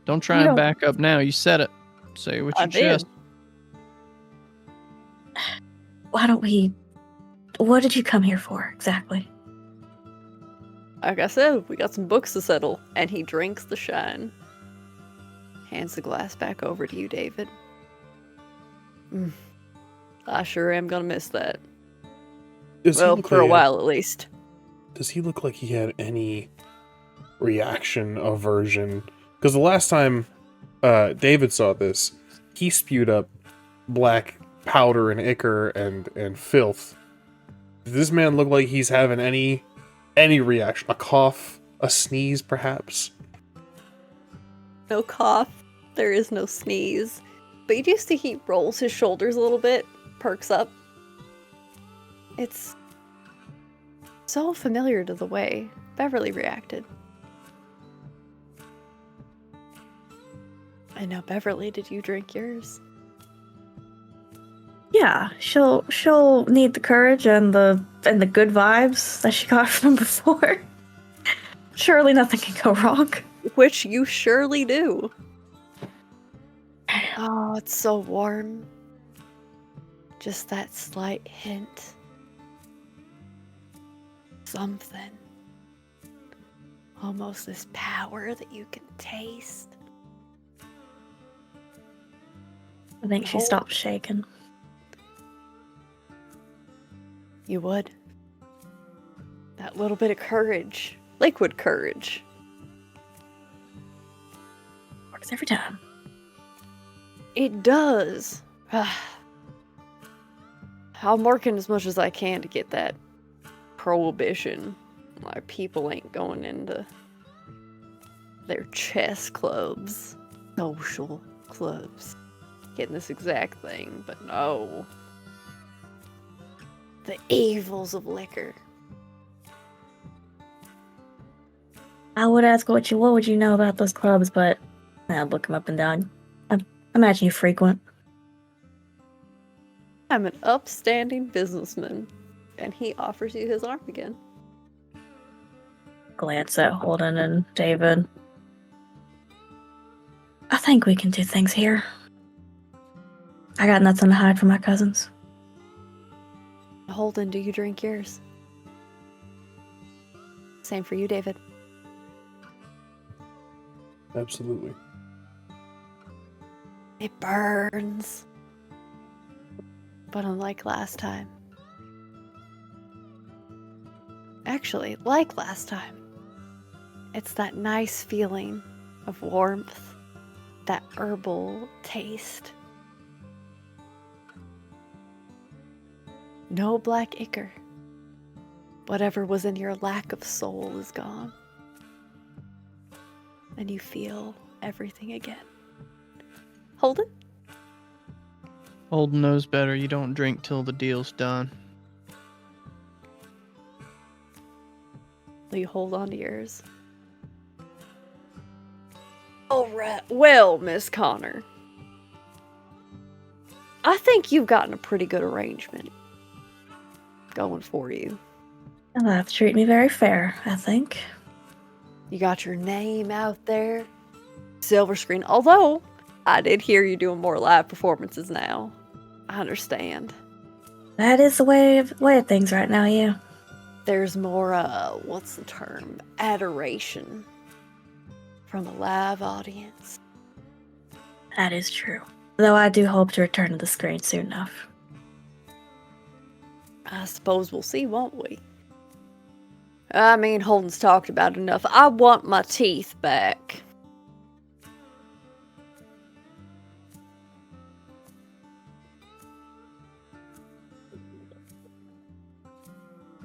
Don't try You and don't- back up now. You said it. Say what I you did. just. Why don't we... What did you come here for, exactly? Like I said, we got some books to settle. And he drinks the shine. Hands the glass back over to you, David. I sure am gonna miss that. Does he Well, look for a like while at least. Does he look like he had any reaction, aversion, Because the last time David saw this, he spewed up black powder and ichor and filth. Does this man look like he's having any reaction? A cough? A sneeze, perhaps? No cough. There is no sneeze. But you do see he rolls his shoulders a little bit, perks up. It's so familiar to the way Beverly reacted. I know, Beverly, did you drink yours? Yeah, she'll need the courage and the good vibes that she got from before. Surely nothing can go wrong. Which you surely do. Oh, it's so warm. Just that slight hint. Something. Almost this power that you can taste. I think she stopped shaking. You would. That little bit of courage. Liquid courage. Works every time. It does. I'm working as much as I can to get that prohibition. My people ain't going into their chess clubs, social clubs, getting this exact thing, but no. The evils of liquor. I would ask what would you know about those clubs, but I'd look them up and down. I imagine you frequent. I'm an upstanding businessman, and he offers you his arm again. Glance at Holden and David. I think we can do things here. I got nothing to hide from my cousins. Holden, do you drink yours? Same for you, David. Absolutely. It burns. But unlike last time. Actually, like last time. It's that nice feeling of warmth, that herbal taste. No black ichor. Whatever was in your lack of soul is gone. And you feel everything again. Holden? Holden knows better. You don't drink till the deal's done. Will you hold on to yours? All right. Well, Miss Connor, I think you've gotten a pretty good arrangement going for you. You'll have to treat me very fair, I think. You got your name out there. Silver screen. Although, I did hear you doing more live performances now. I understand. That is the way of things right now, yeah. There's more, what's the term? Adoration from a live audience. That is true. Though I do hope to return to the screen soon enough. I suppose we'll see, won't we? I mean, Holden's talked about it enough. I want my teeth back.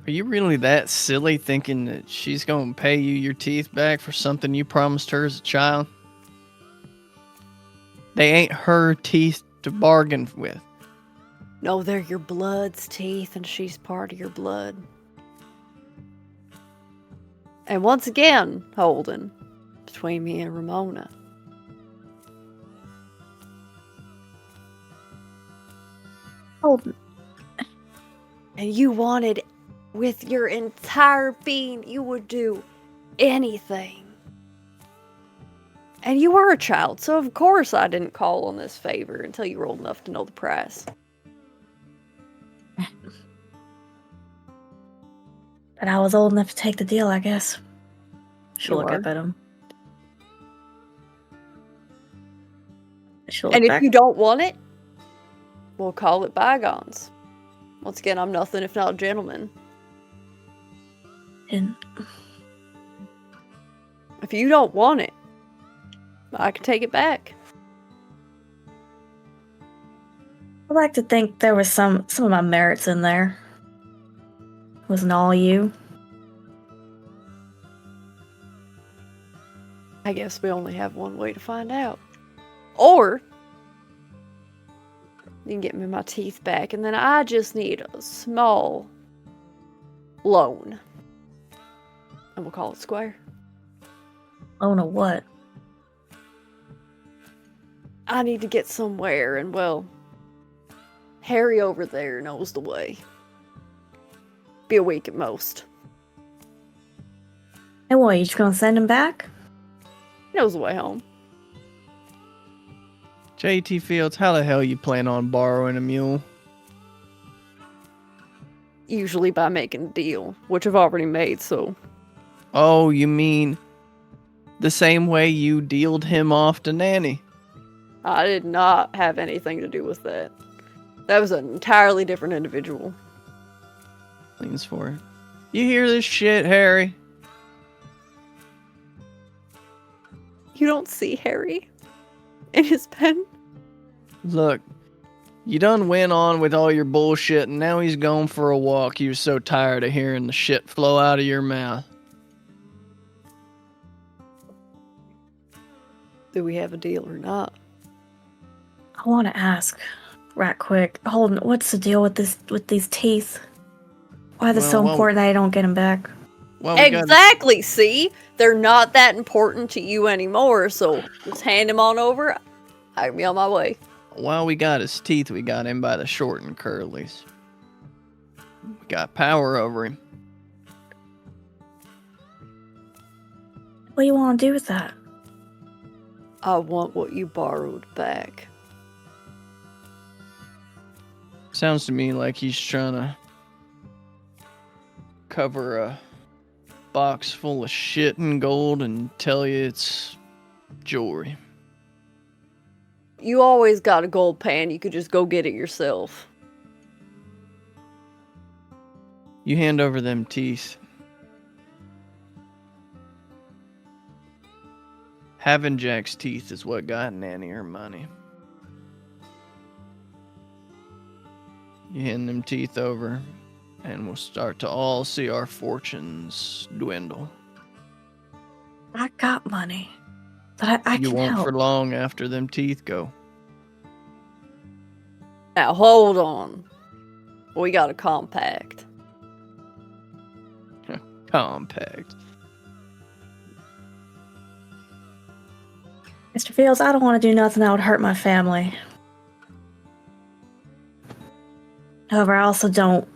Are you really that silly thinking that she's going to pay you your teeth back for something you promised her as a child? They ain't her teeth to bargain with. No, they're your blood's teeth, and she's part of your blood. And once again, Holden, between me and Ramona. Holden. And you wanted, with your entire being, you would do anything. And you were a child, so of course I didn't call on this favor until you were old enough to know the price. But I was old enough to take the deal, I guess. She'll look up at him. She'll look And if back. you don't want it, we'll call it bygones. Once again, I'm nothing if not a gentleman. And If you don't want it, I can take it back. I like to think there was some of my merits in there. It wasn't all you. I guess we only have one way to find out. Or you can get me my teeth back, and then I just need a small loan. And we'll call it square. Loan of what? I need to get somewhere, and well, Harry over there knows the way. Be a week at most. And what, you just gonna send him back? He knows the way home. JT Fields, how the hell you plan on borrowing a mule? Usually by making a deal, which I've already made, so... Oh, you mean the same way you dealed him off to Nanny? I did not have anything to do with that. That was an entirely different individual. Leans for it. You hear this shit, Harry? You don't see Harry in his pen? Look, you done went on with all your bullshit and now he's gone for a walk. You're so tired of hearing the shit flow out of your mouth. Do we have a deal or not? I want to ask, right quick. Holden, what's the deal with these teeth? Why are they so important that I don't get them back? Well, exactly, see? They're not that important to you anymore, so just hand him on over. I can be on my way. While we got his teeth, we got him by the short and curlies. We got power over him. What do you want to do with that? I want what you borrowed back. Sounds to me like he's trying to cover a box full of shit and gold and tell you it's jewelry. You always got a gold pan. You could just go get it yourself. You hand over them teeth. Having Jack's teeth is what got Nanny her money. You hand them teeth over, and we'll start to all see our fortunes dwindle. I got money, but I You can won't help. for long after them teeth go. Now hold on. We got a compact. Compact. Mr. Fields, I don't want to do nothing that would hurt my family. However, I also don't...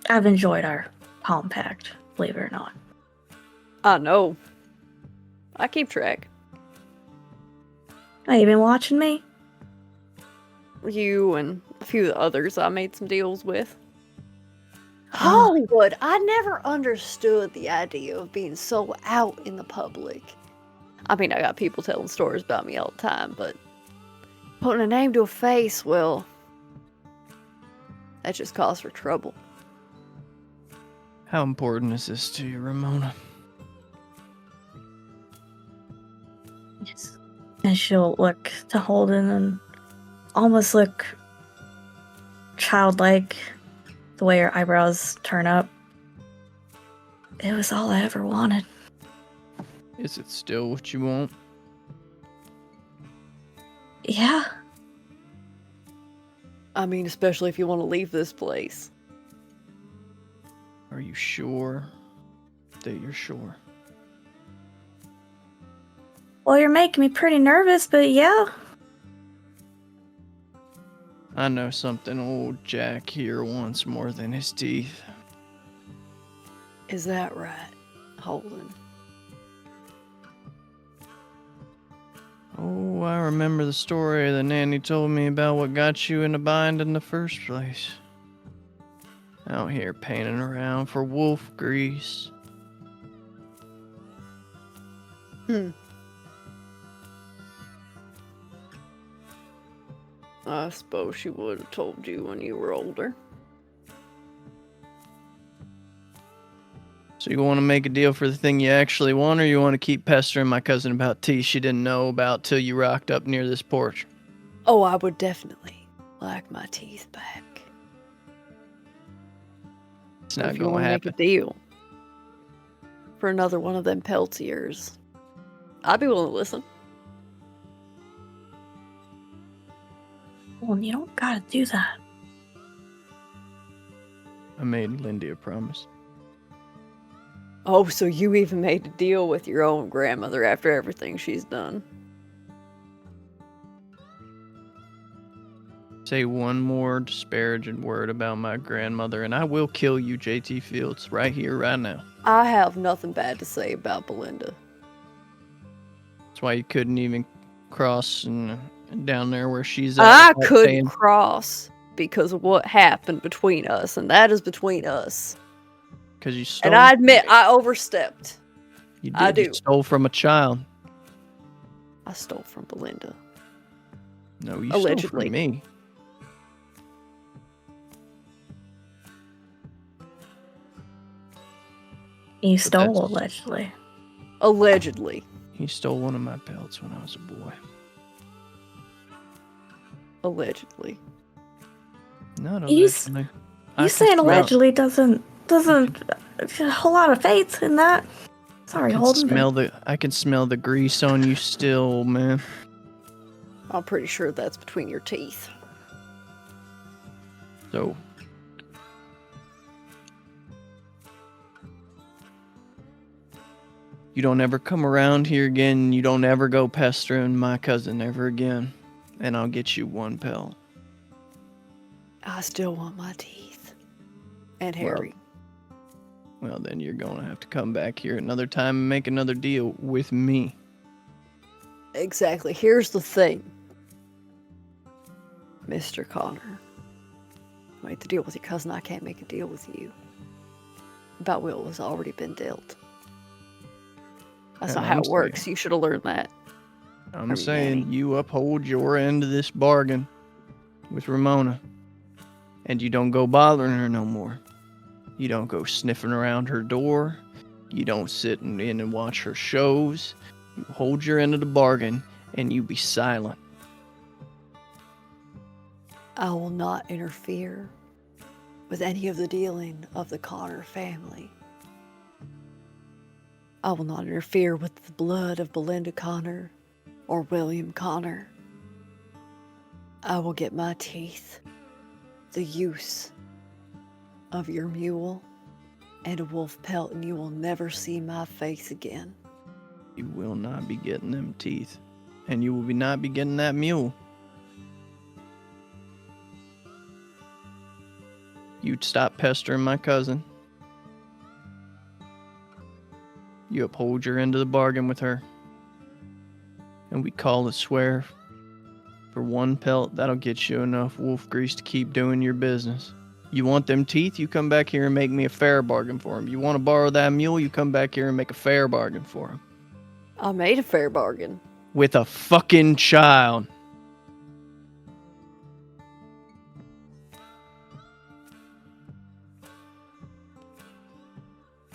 I've enjoyed our compact, believe it or not. I know. I keep track. Oh, you been watching me? You and a few of the others I made some deals with. Hollywood, I never understood the idea of being so out in the public. I mean, I got people telling stories about me all the time, but putting a name to a face, well, that just cause for trouble. How important is this to you, Ramona? Yes. And she'll look to Holden and almost look childlike, the way her eyebrows turn up. It was all I ever wanted. Is it still what you want? Yeah. I mean, especially if you want to leave this place. Are you sure that you're sure? Well, you're making me pretty nervous, but yeah. I know something old Jack here wants more than his teeth. Is that right, Holden? Oh, I remember the story that Nanny told me about what got you in a bind in the first place. Out here painting around for wolf grease. I suppose she would have told you when you were older. So you want to make a deal for the thing you actually want, or you want to keep pestering my cousin about tea she didn't know about till you rocked up near this porch? Oh, I would definitely like my teeth back. It's not If you going want to to make a happen. deal for another one of them pelts of yours, I'd be willing to listen. Well, you don't gotta do that. I made Lindy a promise. Oh, so you even made a deal with your own grandmother after everything she's done. Say one more disparaging word about my grandmother, and I will kill you, JT Fields, right here, right now. I have nothing bad to say about Belinda. That's why you couldn't even cross and down there where she's at. I without couldn't saying- cross because of what happened between us, and that is between us. Cause you stole. And I admit, I overstepped. You I did. You do. stole from a child. I stole from Belinda. No, you Allegedly. stole from me. You stole, that's- allegedly. Allegedly. He stole one of my pelts when I was a boy. Allegedly. Not You allegedly. I You can saying smell- allegedly doesn't a whole lot of faith in that. Sorry, I can Holden. smell I can smell the grease on you still, man. I'm pretty sure that's between your teeth. So you don't ever come around here again. You don't ever go pestering my cousin ever again. And I'll get you one pelt. I still want my teeth. And Well, Harry. Well, then you're going to have to come back here another time and make another deal with me. Exactly. Here's the thing. Mr. Connor. Make the deal with your cousin. I can't make a deal with you. About will has already been dealt. That's And not how I'm it works. You should have learned that. I'm Are you saying Danny? you uphold your end of this bargain with Ramona. And you don't go bothering her no more. You don't go sniffing around her door. You don't sit in and watch her shows. You hold your end of the bargain and you be silent. I will not interfere with any of the dealing of the Connor family. I will not interfere with the blood of Belinda Connor or William Connor. I will get my teeth, the use of your mule, and a wolf pelt, and you will never see my face again. You will not be getting them teeth. And you will not be getting that mule. You'd stop pestering my cousin. You uphold your end of the bargain with her. And we call it swear. For one pelt, that'll get you enough wolf grease to keep doing your business. You want them teeth, you come back here and make me a fair bargain for them. You want to borrow that mule, you come back here and make a fair bargain for him. I made a fair bargain. With a fucking child.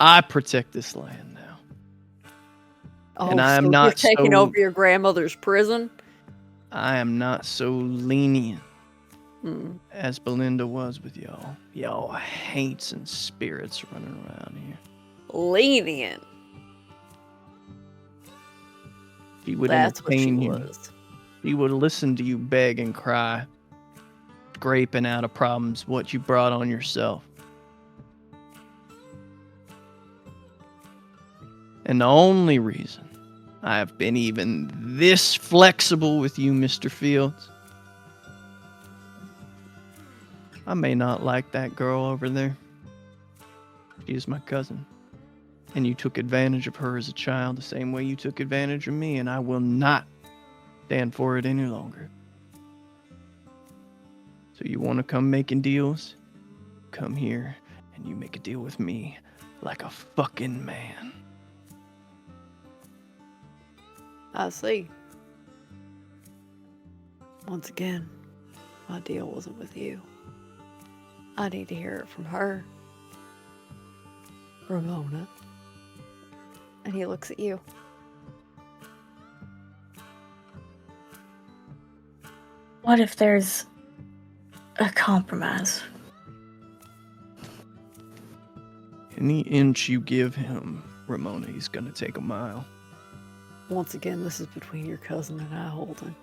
I protect this land now. Oh, And I am so not you're taking so- over your grandmother's prison? I am not so lenient Hmm. as Belinda was with y'all. Y'all hates and spirits running around here. Lenient. She would That's what she entertain you. was. She would listen to you beg and cry, scraping out of problems what you brought on yourself. And the only reason I have been even this flexible with you, Mr. Fields, I may not like that girl over there. She is my cousin. And you took advantage of her as a child the same way you took advantage of me, and I will not stand for it any longer. So you want to come making deals? Come here and you make a deal with me like a fucking man. I see. Once again, my deal wasn't with you. I need to hear it from her. Ramona. And he looks at you. What if there's a compromise? Any inch you give him, Ramona, he's gonna take a mile. Once again, this is between your cousin and I, Holden.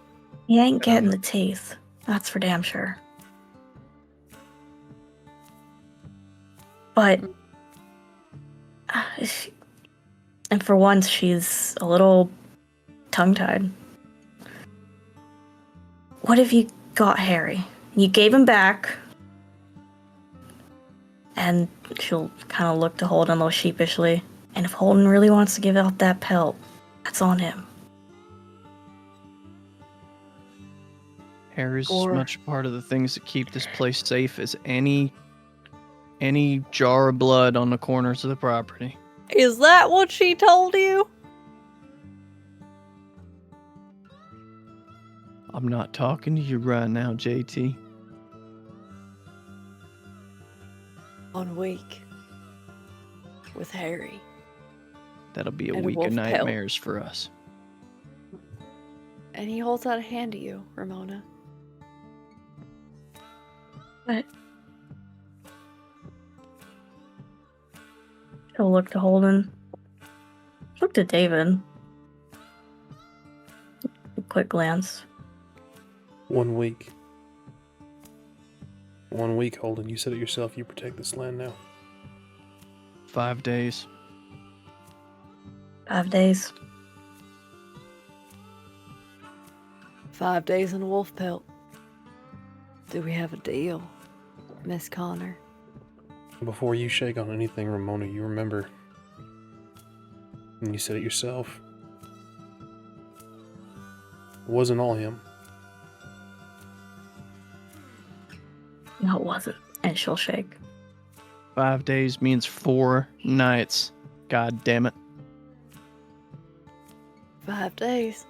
He ain't getting the teeth. That's for damn sure. But, and for once, she's a little tongue-tied. What if you got Harry? You gave him back, and she'll kind of look to Holden a little sheepishly. And if Holden really wants to give out that pelt, that's on him. Hair is as Gore. much part of the things that keep this place safe as any jar of blood on the corners of the property. Is that what she told you? I'm not talking to you right now, JT. 1 week. With Harry. That'll be a And a week wolf of pelt. nightmares for us. And he holds out a hand to you, Ramona. What? She'll look to Holden. Look to David. A quick glance. 1 week. 1 week, Holden. You said it yourself. You protect this land now. 5 days. 5 days. 5 days in a wolf pelt. Do we have a deal, Miss Connor? Before you shake on anything, Ramona, you remember. And you said it yourself. It wasn't all him. No, it wasn't. And she'll shake. 5 days means 4 nights. God damn it. 5 days.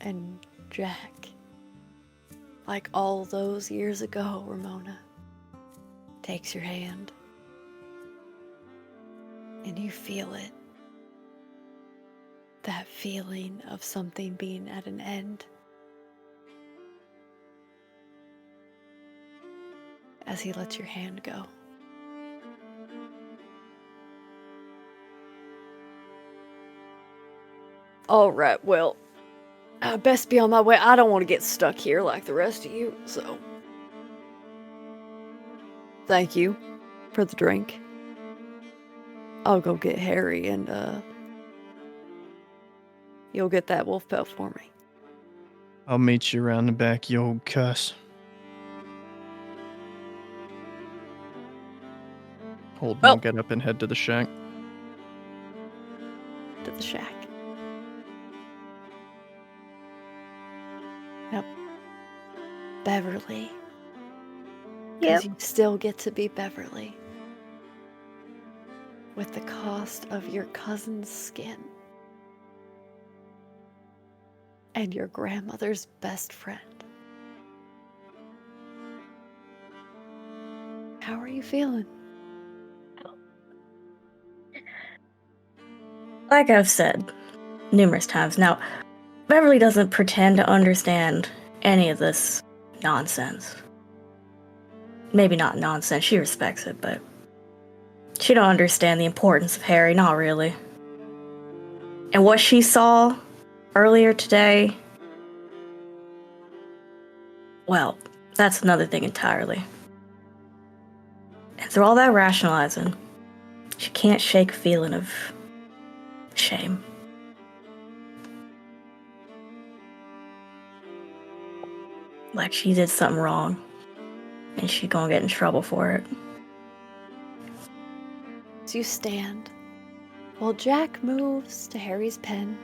And Jack, like all those years ago, Ramona, takes your hand. And you feel it. That feeling of something being at an end. As he lets your hand go. Alright, well, I best be on my way. I don't want to get stuck here like the rest of you, so. Thank you for the drink. I'll go get Harry and, you'll get that wolf pelt for me. I'll meet you around the back, you old cuss. Holden Well- will get up and head to the shack. To the shack. Yep. Beverly. Because you still get to be Beverly. With the cost of your cousin's skin. And your grandmother's best friend. How are you feeling? Like I've said numerous times now, Beverly doesn't pretend to understand any of this nonsense. Maybe not nonsense, she respects it, but she don't understand the importance of Harry, not really. And what she saw earlier today, well, that's another thing entirely. And through all that rationalizing, she can't shake a feeling of shame. Like she did something wrong, and she gonna get in trouble for it. As you stand, while Jack moves to Harry's pen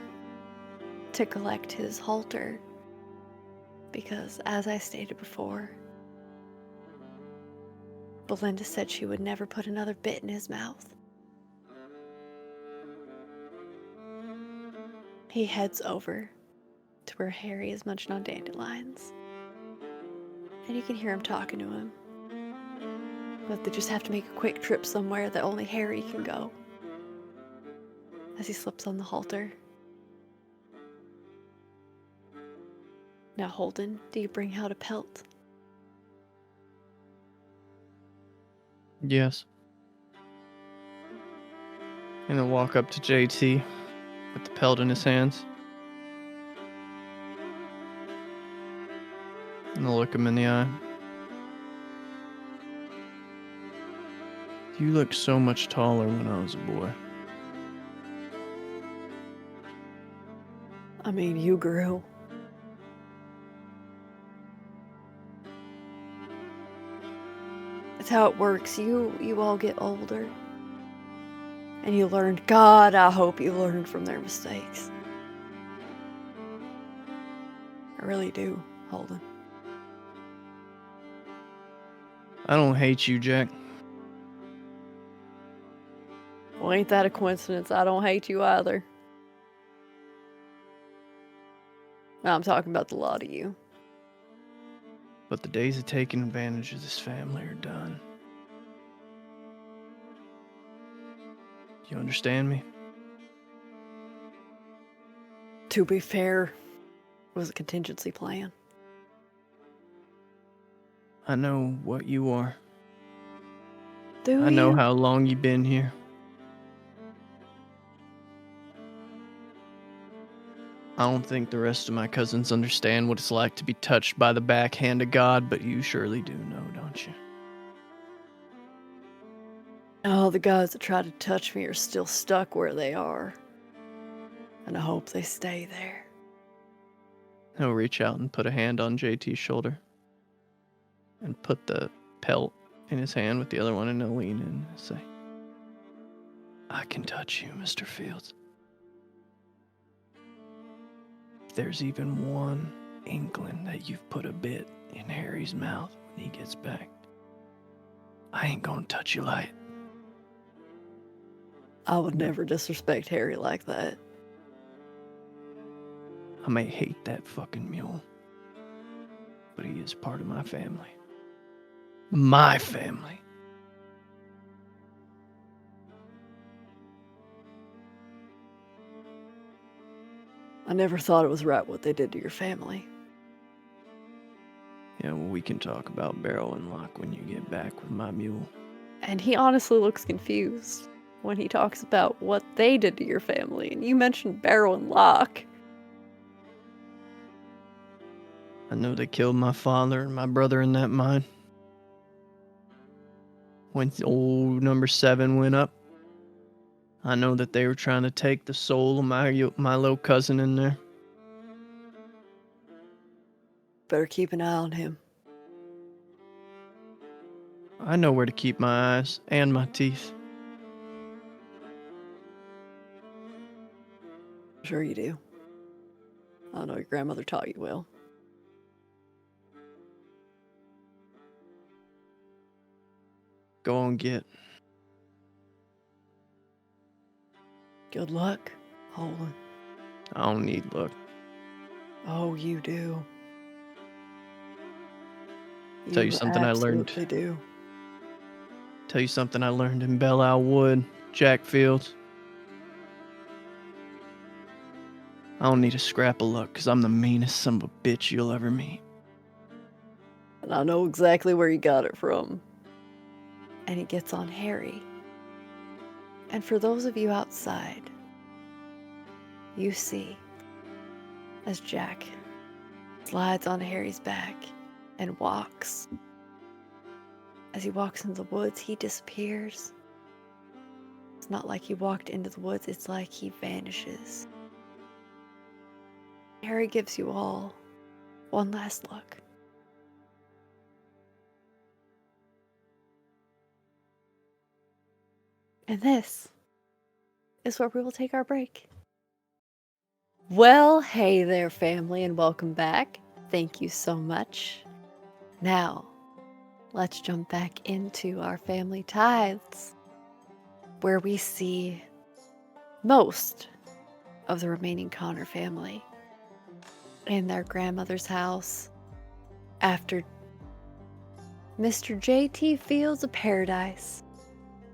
to collect his halter, because as I stated before, Belinda said she would never put another bit in his mouth. He heads over to where Harry is munching on dandelions. And you can hear him talking to him. But they just have to make a quick trip somewhere that only Harry can go. as he slips on the halter. Now, Holden, do you bring out a pelt? Yes. And then walk up to JT with the pelt in his hands. And I'll look him in the eye. You look so much taller when I was a boy. I mean, you grew. That's how it works. You all get older. And you learned. God, I hope you learned from their mistakes. I really do, Holden. I don't hate you, Jack. Well, ain't that a coincidence? I don't hate you either. No, I'm talking about the lot of you. But the days of taking advantage of this family are done. You understand me? To be fair, it was a contingency plan. I know what you are. Do I know you? how long you've been here. I don't think the rest of my cousins understand what it's like to be touched by the backhand of God, but you surely do know, don't you? Oh, the guys that try to touch me are still stuck where they are. And I hope they stay there. He'll reach out and put a hand on JT's shoulder. And put the pelt in his hand with the other one, and he'll lean in and say, I can touch you, Mr. Fields. If there's even one inkling that you've put a bit in Harry's mouth when he gets back, I ain't gonna touch you light. I would never disrespect Harry like that. I may hate that fucking mule, but he is part of my family. My family. I never thought it was right what they did to your family. Yeah, well, we can talk about Barrel and Locke when you get back with my mule. And he honestly looks confused when he talks about what they did to your family. And you mentioned Barrow and Locke. I know they killed my father and my brother in that mine. When old number 7 went up, I know that they were trying to take the soul of my little cousin in there. Better keep an eye on him. I know where to keep my eyes and my teeth. Sure you do. I know your grandmother taught you well. Go on, get. Good luck, Holden. I don't need luck. Oh, you do. Tell you something I learned. Absolutely do. Tell you something I learned in Belle Isle Wood, Jack Fields. I don't need a scrap of luck, because I'm the meanest son of a bitch you'll ever meet. And I know exactly where you got it from. And he gets on Harry. And for those of you outside, you see as Jack slides on Harry's back and walks. As he walks into the woods, he disappears. It's not like he walked into the woods, it's like he vanishes. Harry gives you all one last look. And this is where we will take our break. Well, hey there, family, and welcome back. Thank you so much. Now, let's jump back into our Family Tithes, where we see most of the remaining Connor family in their grandmother's house after Mr. J.T. Fields of Paradise,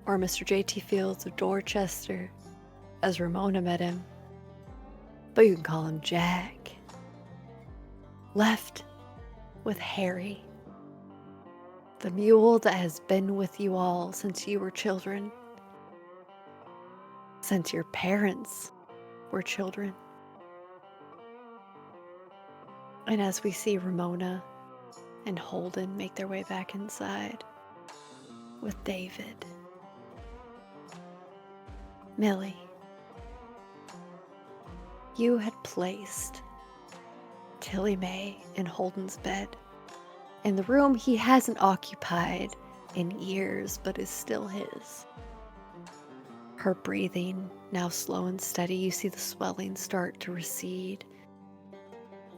or Mr. J.T. Fields of Dorchester, as Ramona met him, but you can call him Jack, left with Harry, the mule that has been with you all since you were children, since your parents were children. And as we see Ramona and Holden make their way back inside with David, Millie, you had placed Tilly Mae in Holden's bed, in the room he hasn't occupied in years but is still his. Her breathing now slow and steady. You see the swelling start to recede,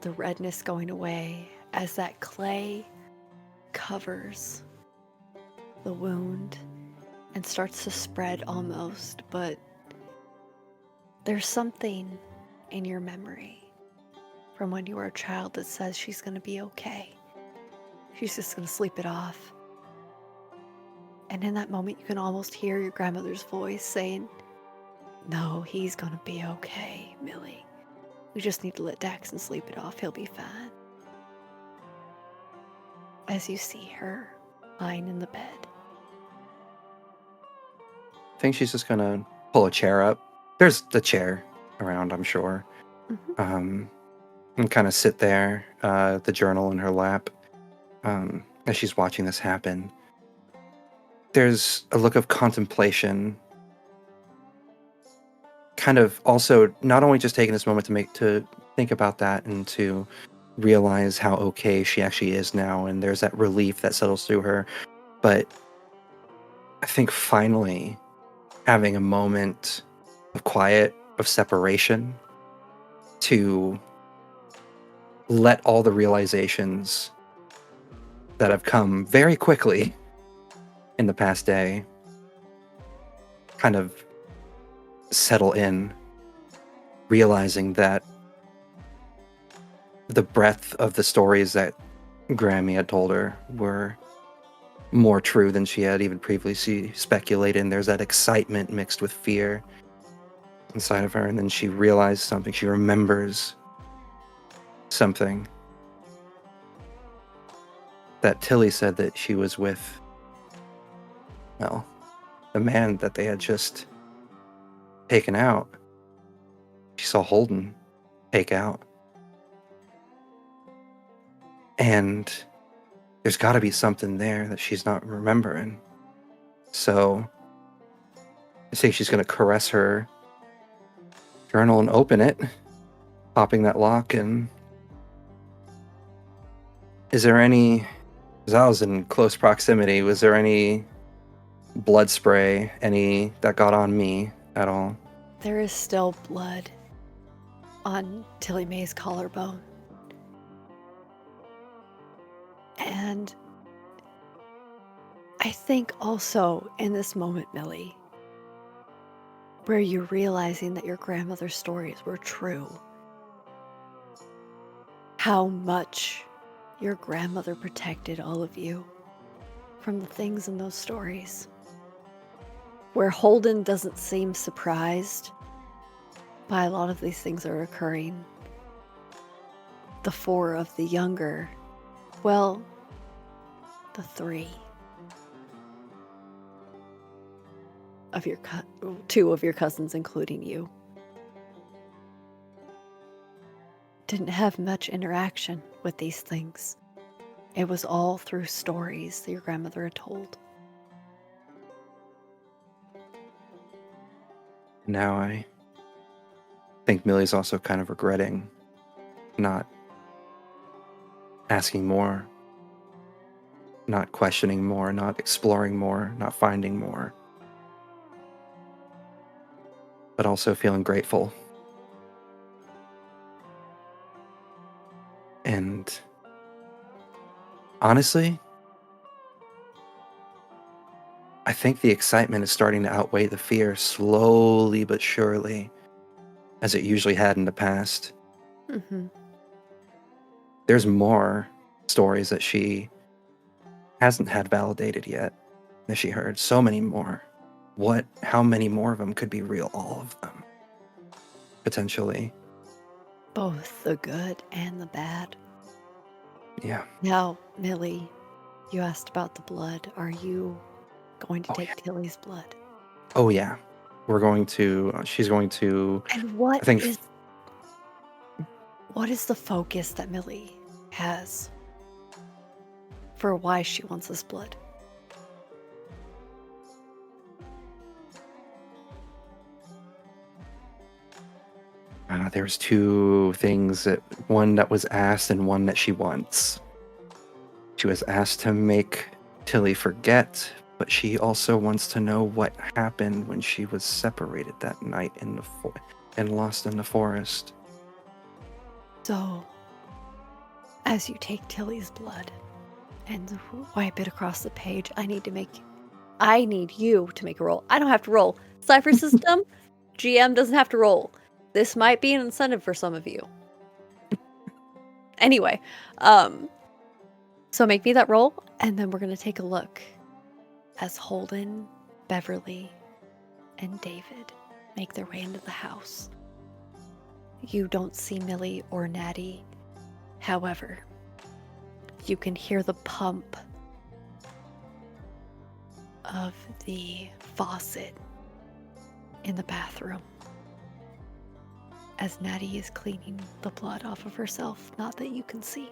the redness going away as that clay covers the wound and starts to spread almost, but there's something in your memory from when you were a child that says she's going to be okay. She's just going to sleep it off. And in that moment, you can almost hear your grandmother's voice saying, "No, he's going to be okay, Millie. We just need to let Daxon sleep it off. He'll be fine." As you see her lying in the bed. I think she's just gonna pull a chair up. There's the chair around, I'm sure. Mhm. And kind of sit there, the journal in her lap, as she's watching this happen. There's a look of contemplation, kind of also not only just taking this moment to think about that and to realize how okay she actually is now, and there's that relief that settles through her, but I think finally having a moment of quiet, of separation, to let all the realizations that have come very quickly in the past day kind of settle in, realizing that the breadth of the stories that Grammy had told her were more true than she had even previously speculated. And there's that excitement mixed with fear inside of her. And then she realized something. She remembers something that Tilly said that she was with, well, the man that they had just taken out. She saw Holden take out. And there's got to be something there that she's not remembering. So I think she's going to caress her journal and open it, popping that lock. And is there any, because I was in close proximity, was there any blood spray, any that got on me at all? There is still blood on Tilly Mae's collarbone. And I think also in this moment, Millie, where you're realizing that your grandmother's stories were true, how much your grandmother protected all of you from the things in those stories, where Holden doesn't seem surprised by a lot of these things that are occurring. The four of the younger, well, the three of your two of your cousins, including you, didn't have much interaction with these things. It was all through stories that your grandmother had told. Now I think Millie's also kind of regretting not asking more, not questioning more, not exploring more, not finding more, but also feeling grateful. And honestly, I think the excitement is starting to outweigh the fear slowly but surely, as it usually had in the past. Mm-hmm. There's more stories that she hasn't had validated yet, that she heard. So many more. How many more of them could be real? All of them. potentially. Both the good and the bad. Yeah. Now, Millie, you asked about the blood. Are you going to Oh, take yeah. Tilly's blood? Oh yeah. We're going to. She's going to. And I think. what is the focus that Millie has for why she wants this blood? There's two things. One that was asked and one that she wants. She was asked to make Tilly forget, but she also wants to know what happened when she was separated that night and lost in the forest. So, as you take Tilly's blood and wipe it across the page, I need you to make a roll. I don't have to roll. Cipher system, GM doesn't have to roll. This might be an incentive for some of you. Anyway, so make me that roll, and then we're going to take a look as Holden, Beverly, and David make their way into the house. You don't see Millie or Natty. However, you can hear the pump of the faucet in the bathroom as Natty is cleaning the blood off of herself, not that you can see.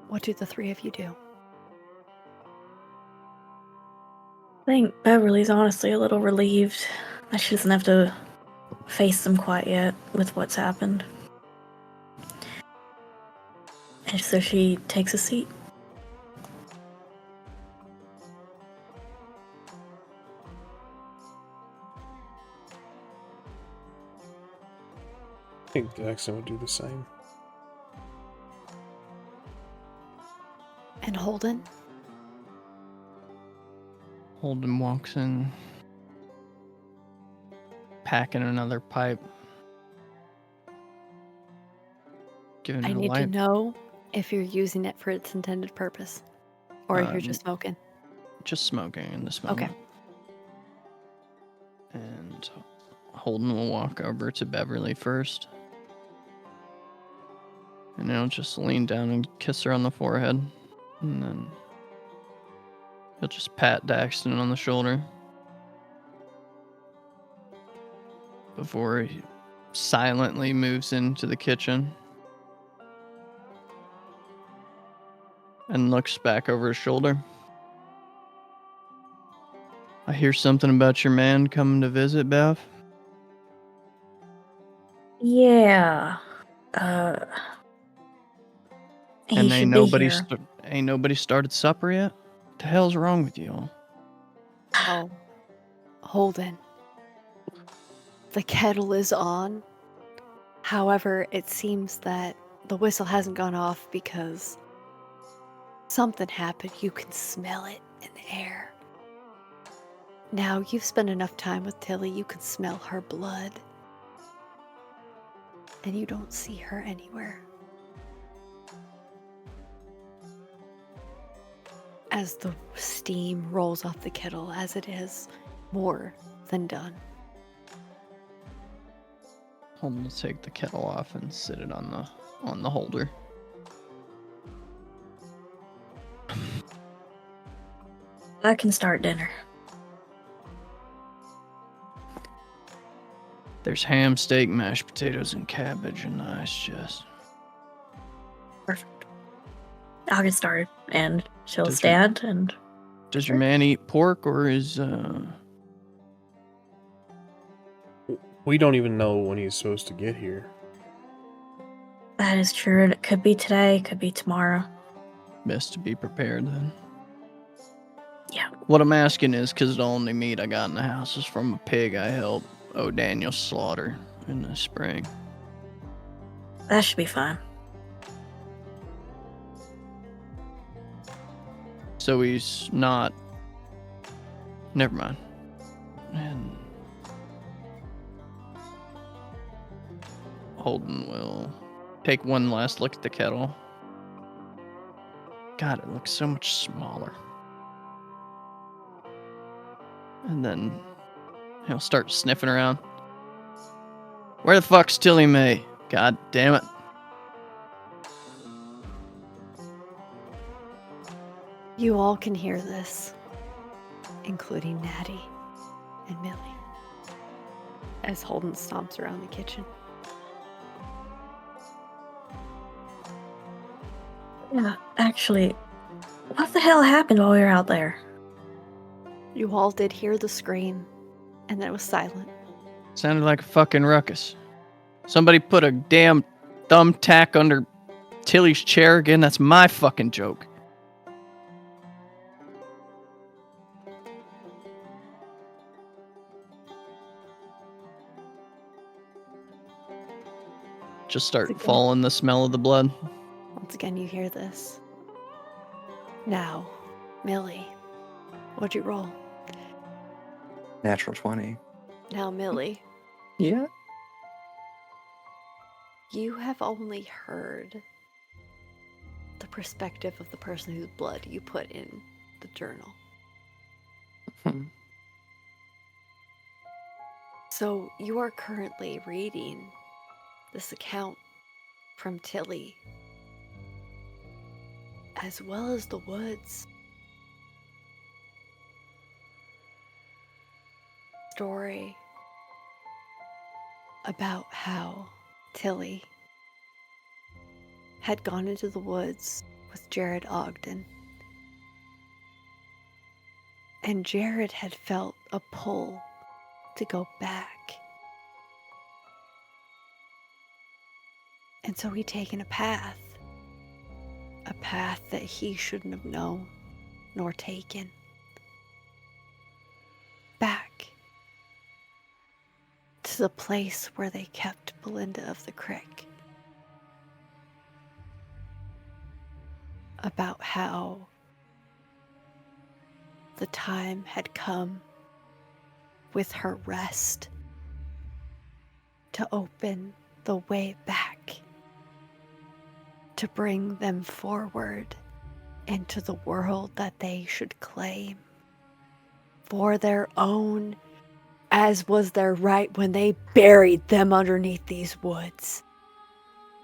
What do the three of you do? I think Beverly's honestly a little relieved that she doesn't have to face them quite yet with what's happened. And so she takes a seat. I think Jackson would do the same. And Holden? Holden walks in, packing another pipe. Giving I it a need to light. know if you're using it for its intended purpose, or if you're just smoking. Just smoking in this moment. Okay. And Holden will walk over to Beverly first. And he'll just lean down and kiss her on the forehead. And then he'll just pat Daxton on the shoulder. Before he silently moves into the kitchen. And looks back over his shoulder. I hear something about your man coming to visit, Bev. Yeah. He And should be here. Ain't nobody started supper yet? What the hell's wrong with you? Oh, Holden. The kettle is on. However, it seems that the whistle hasn't gone off because something happened. You can smell it in the air. Now, you've spent enough time with Tilly, you can smell her blood. And you don't see her anywhere. As the steam rolls off the kettle, as it is more than done. Holden will take the kettle off and sit it on the holder. I can start dinner. There's ham, steak, mashed potatoes, and cabbage, and nice just. Perfect. I'll get started, and she'll Does stand and. Does your man eat pork, or is We don't even know when he's supposed to get here. That is true, and it could be today, it could be tomorrow. best to be prepared then? Yeah. What I'm asking is because the only meat I got in the house is from a pig I helped O'Daniel slaughter in the spring. That should be fine. So he's not. Never mind. And Holden will take one last look at the kettle. God, it looks so much smaller. And then he'll start sniffing around. Where the fuck's Tilly Mae? God damn it. You all can hear this, including Natty and Millie, as Holden stomps around the kitchen. Yeah, actually, what the hell happened while we were out there? You all did hear the scream, and then it was silent. Sounded like a fucking ruckus. Somebody put a damn thumbtack under Tilly's chair again. That's my fucking joke. Just start Okay. following the smell of the blood. Once again, you hear this. Now, Millie, what'd you roll? Natural 20. Now, Millie, Yeah. you have only heard the perspective of the person whose blood you put in the journal. Hmm. So you are currently reading this account from Tilly, as well as the woods. Story about how Tilly had gone into the woods with Jared Ogden. And Jared had felt a pull to go back. And so he'd taken a path that he shouldn't have known nor taken. Back to the place where they kept Belinda of the Crick. About how the time had come with her rest to open the way back, to bring them forward into the world that they should claim for their own, as was their right when they buried them underneath these woods,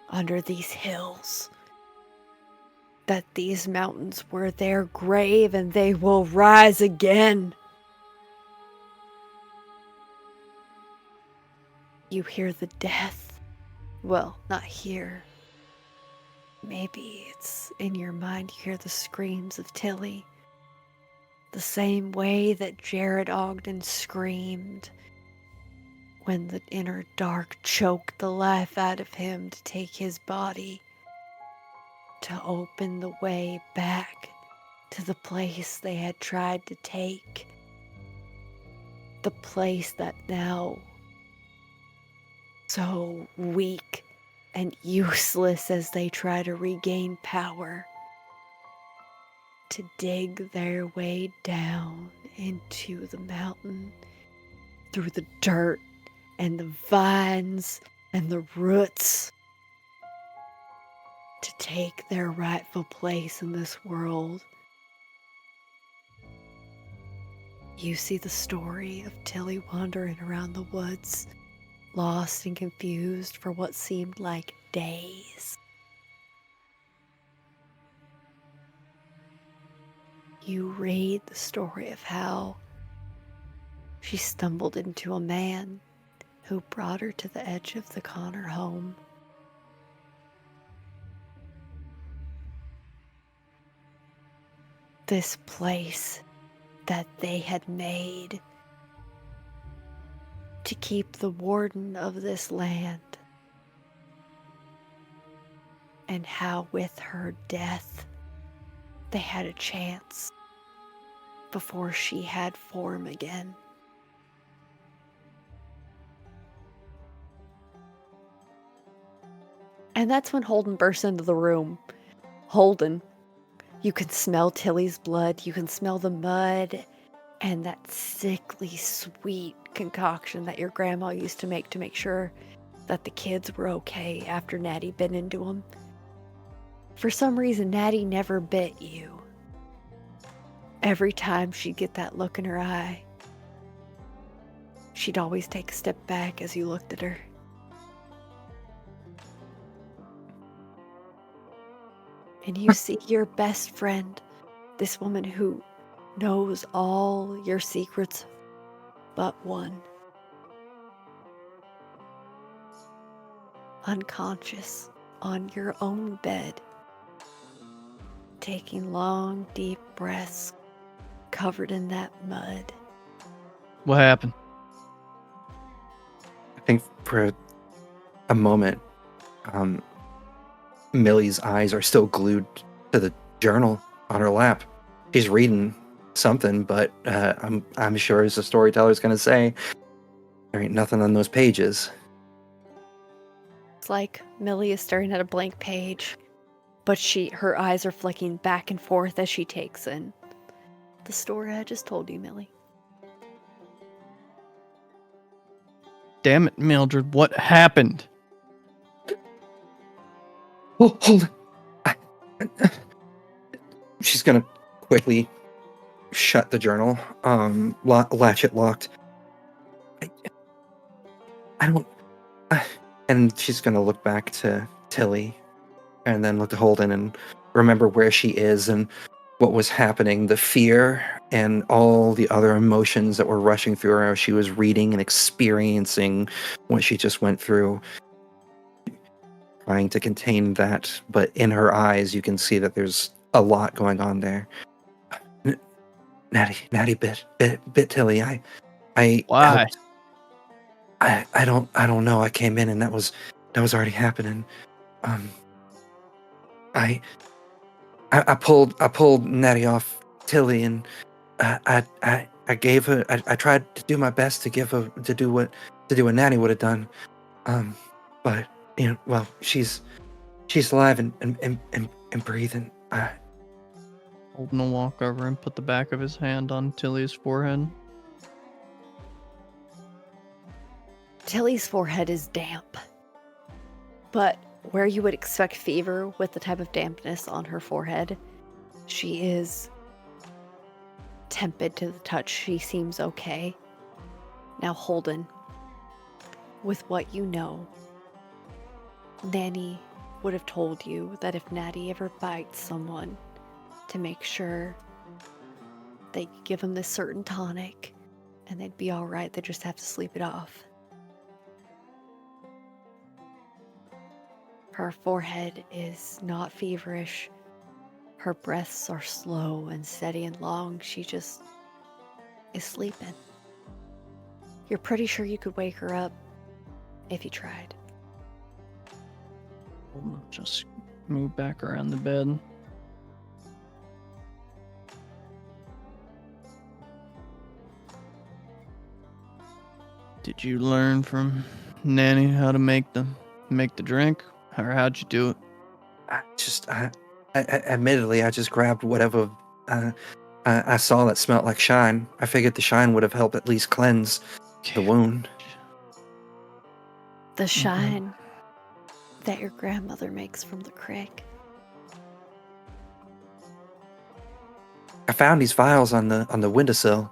under these hills, that these mountains were their grave and they will rise again. You hear the death. Well, not here. Maybe it's in your mind. You hear the screams of Tilly. The same way that Jared Ogden screamed when the inner dark choked the life out of him to take his body, to open the way back to the place they had tried to take. The place that now, so weak and useless as they try to regain power, to dig their way down into the mountain, through the dirt and the vines and the roots, to take their rightful place in this world. You see the story of Tilly wandering around the woods, lost and confused for what seemed like days. You read the story of how she stumbled into a man who brought her to the edge of the Connor home. This place that they had made to keep the warden of this land, and how with her death they had a chance before she had form again. And that's when Holden bursts into the room. Holden, you can smell Tilly's blood, you can smell the mud, and that sickly sweet concoction that your grandma used to make sure that the kids were okay after Natty bit into them. For some reason, Natty never bit you. Every time she'd get that look in her eye, she'd always take a step back as you looked at her. and you see your best friend, this woman who knows all your secrets but one, unconscious on your own bed, taking long, deep breaths, covered in that mud. What happened? I think for a moment, Millie's eyes are still glued to the journal on her lap. She's reading something, but I'm sure, as the storyteller's going to say, there ain't nothing on those pages. It's like Millie is staring at a blank page, but her eyes are flicking back and forth as she takes in the story I just told you, Millie. Damn it, Mildred, what happened? Oh, hold it. She's gonna quickly shut the journal, latch it locked. I don't. And she's gonna look back to Tilly, and then look to Holden and remember where she is and what was happening, the fear and all the other emotions that were rushing through her as she was reading and experiencing what she just went through. Trying to contain that, but in her eyes, you can see that there's a lot going on there. Natty bit Tilly. I Why? helped. I don't know. I came in and that was already happening. I pulled Natty off Tilly, and I gave her. I tried to do my best to give her to do what Natty would have done. But well, she's alive and breathing. Holden will walk over and put the back of his hand on Tilly's forehead. Tilly's forehead is damp, but where you would expect fever with the type of dampness on her forehead, she is tepid to the touch. She seems okay. Now, Holden, with what you know, Nanny would have told you that if Natty ever bites someone, to make sure that you give them this certain tonic and they'd be all right. They just have to sleep it off. Her forehead is not feverish. Her breaths are slow and steady and long. She just is sleeping. You're pretty sure you could wake her up if you tried. Holden will just move back around the bed. Did you learn from Nanny how to make the drink, or how'd you do it? I admittedly, I just grabbed whatever I saw that smelled like shine. I figured the shine would have helped at least cleanse the wound. The shine that your grandmother makes from the creek. I found these vials on the windowsill,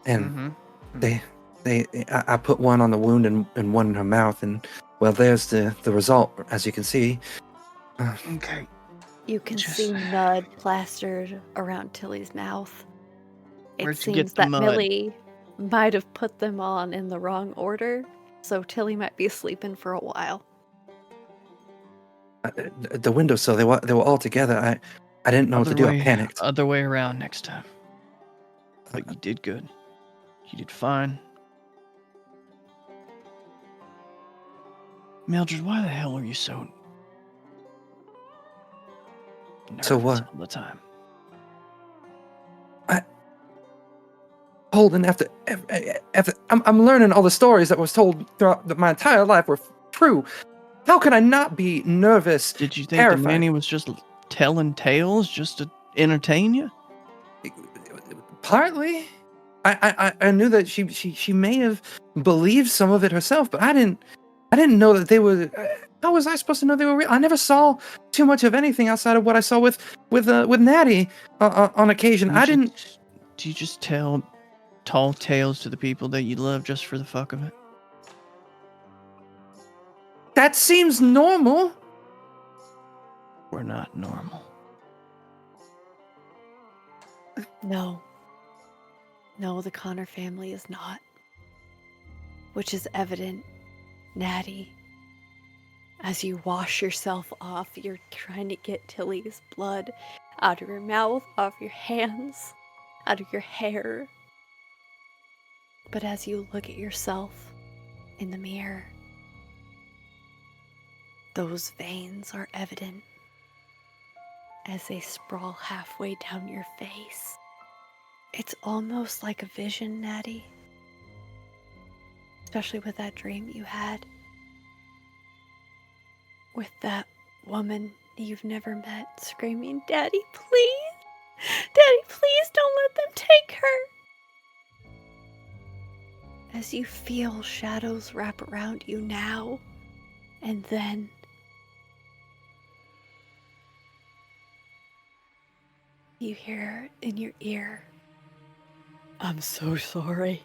and I put one on the wound and one in her mouth, and well, there's the result, as you can see. Okay. You can see mud plastered around Tilly's mouth. It Where'd you get seems the that mud? Millie might have put them on in the wrong order, so Tilly might be sleeping for a while. The windowsill, they were all together. I didn't know what to do. I panicked. Other way around next time. But you did good. You did fine. Mildred, why the hell are you so nervous So what? all the time? Holden, after I'm learning all the stories that was told throughout my entire life were true. How could I not be nervous? Did you think terrified? the nanny was just telling tales just to entertain you? Partly, I knew that she may have believed some of it herself, but I didn't know that they were. How was I supposed to know they were real? I never saw too much of anything outside of what I saw with Natty on occasion. Do you just tell tall tales to the people that you love just for the fuck of it? That seems normal. we're not normal. No. No, the Connor family is not. Which is evident, Natty. As you wash yourself off, you're trying to get Tilly's blood out of your mouth, off your hands, out of your hair. But as you look at yourself in the mirror, those veins are evident as they sprawl halfway down your face. It's almost like a vision, Natty. Especially with that dream you had. With that woman you've never met screaming, "Daddy, please! Daddy, please don't let them take her!" As you feel shadows wrap around you now and then, you hear in your ear, "I'm so sorry.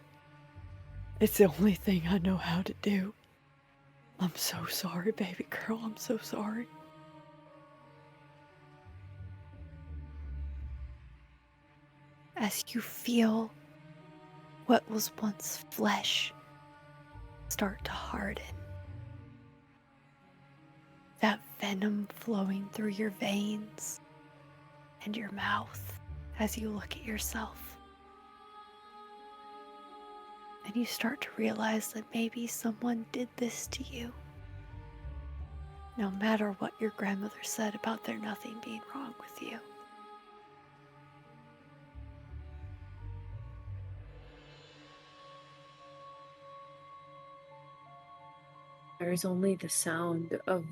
It's the only thing I know how to do. I'm so sorry, baby girl. I'm so sorry." As you feel what was once flesh start to harden, that venom flowing through your veins and your mouth as you look at yourself. And you start to realize that maybe someone did this to you. No matter what your grandmother said about there nothing being wrong with you. There is only the sound of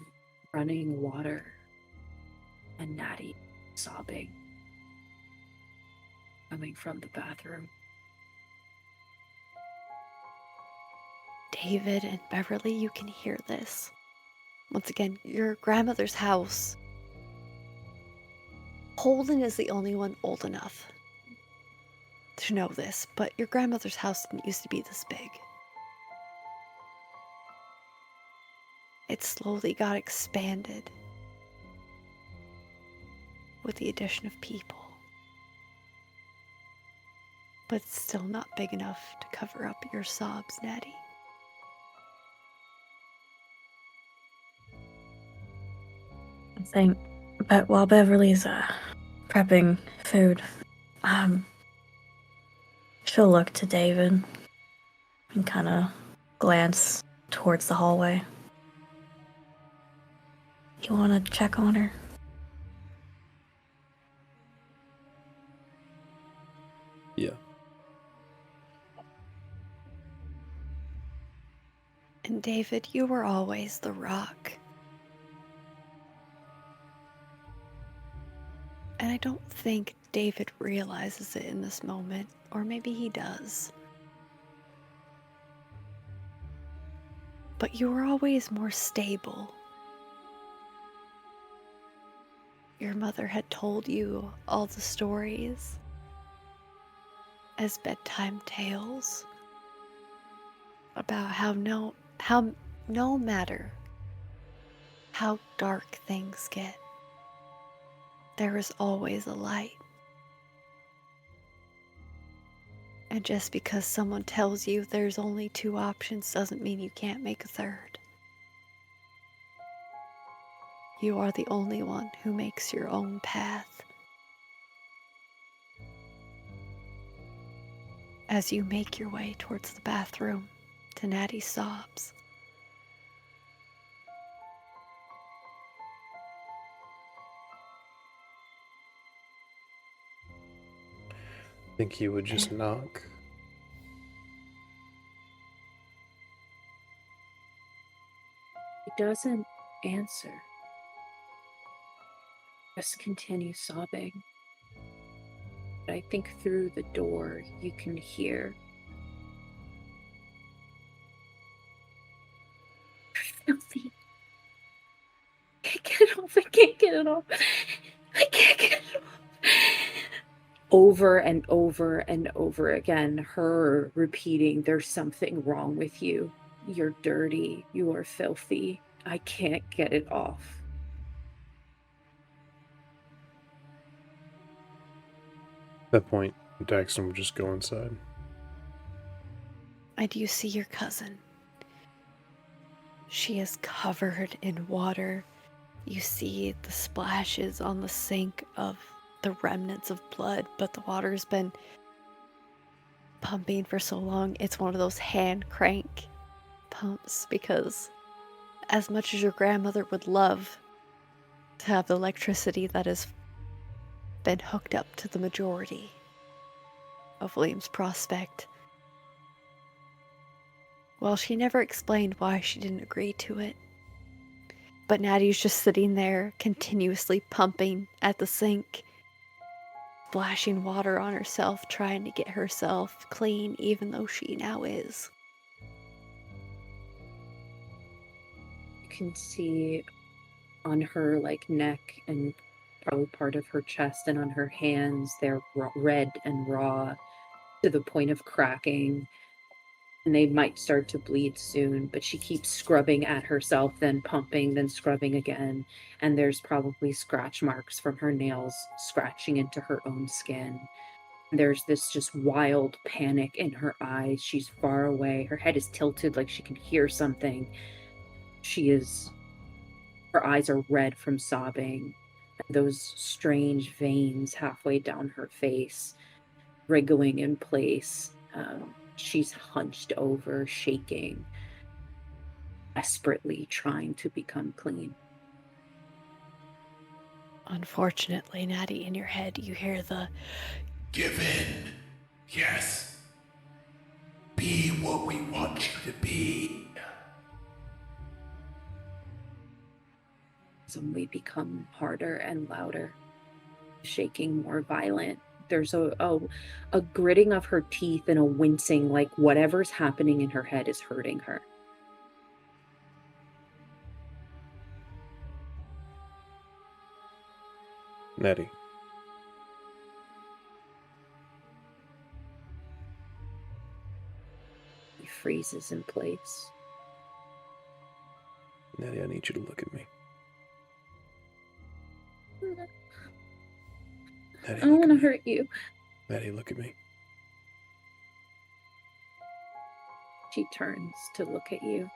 running water and Natty sobbing coming from the bathroom. David and Beverly, you can hear this. Once again, your grandmother's house. Holden is the only one old enough to know this, but your grandmother's house didn't used to be this big. It slowly got expanded with the addition of people. But it's still not big enough to cover up your sobs, Natty. But while Beverly's prepping food, she'll look to David and kind of glance towards the hallway. You want to check on her? Yeah. And David, you were always the rock. And I don't think David realizes it in this moment, or maybe he does. But you were always more stable. Your mother had told you all the stories as bedtime tales about how no matter how dark things get, there is always a light. And just because someone tells you there's only two options doesn't mean you can't make a third. You are the only one who makes your own path. As you make your way towards the bathroom to Natty's sobs, Think he would just knock. He doesn't answer. Just continue sobbing. But I think through the door you can hear. Filthy. I can't get it off. I can't get it off. I can't get it off. Over and over and over again, her repeating, "There's something wrong with you. You're dirty. You are filthy. I can't get it off." At that point, Daxton would just go inside. And you see your cousin. She is covered in water. You see the splashes on the sink of the remnants of blood, but the water's been pumping for so long. It's one of those hand crank pumps, because as much as your grandmother would love to have the electricity that has been hooked up to the majority of Williams Prospect, well, she never explained why she didn't agree to it. But Natty's just sitting there, continuously pumping at the sink, splashing water on herself, trying to get herself clean, even though she now is. You can see on her neck and probably part of her chest and on her hands, they're red and raw to the point of cracking. And they might start to bleed soon, but she keeps scrubbing at herself, then pumping, then scrubbing again. And there's probably scratch marks from her nails scratching into her own skin. There's this just wild panic in her eyes. She's far away. Her head is tilted like she can hear something. Her eyes are red from sobbing. Those strange veins halfway down her face, wriggling in place. She's hunched over, shaking, desperately trying to become clean. Unfortunately, Natty, in your head, you hear the Give in. Yes. Be what we want you to be. Suddenly become harder and louder, shaking more violent. There's a gritting of her teeth and a wincing, like whatever's happening in her head is hurting her. Nettie. He freezes in place. Nettie, I need you to look at me. Nettie, I don't want to hurt you. Nettie, look at me. She turns to look at you.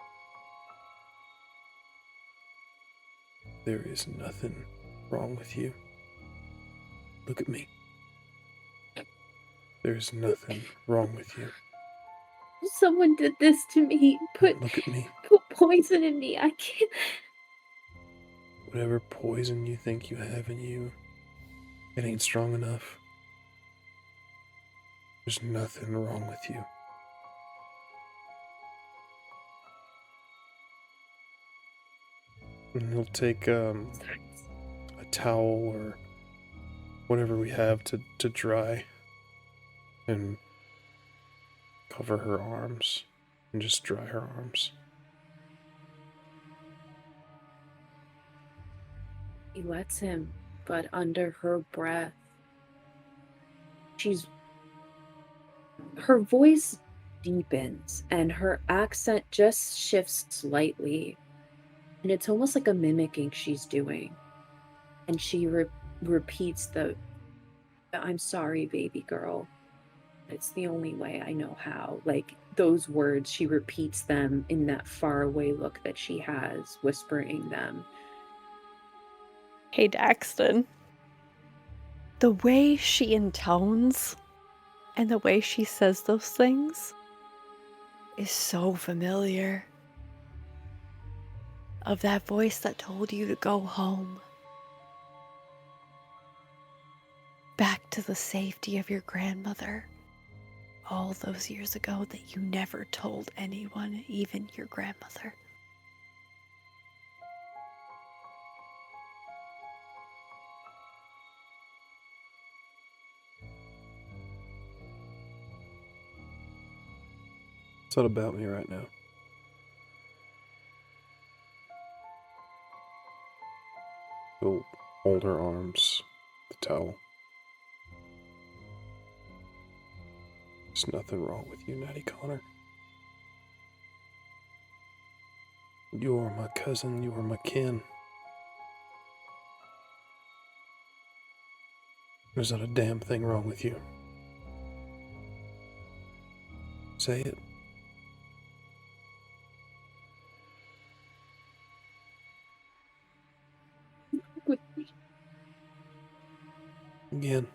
There is nothing wrong with you. Look at me. There's nothing wrong with you. Someone did this to me. Look at me. Put poison in me. I can't. Whatever poison you think you have in you, it ain't strong enough. There's nothing wrong with you. And he'll take a towel or whatever we have to dry and cover her arms and just dry her arms. He lets him, but under her breath, her voice deepens and her accent just shifts slightly. And it's almost like a mimicking she's doing. And she repeats I'm sorry, baby girl. It's the only way I know how. Like those words, she repeats them in that faraway look that she has, whispering them. Hey, Daxton. The way she intones and the way she says those things is so familiar. Of that voice that told you to go home. Back to the safety of your grandmother. All those years ago that you never told anyone, even your grandmother. What's that about me right now? He'll hold her arms, the towel. There's nothing wrong with you, Natty Connor. You are my cousin, you are my kin. There's not a damn thing wrong with you. Say it. With me. Again.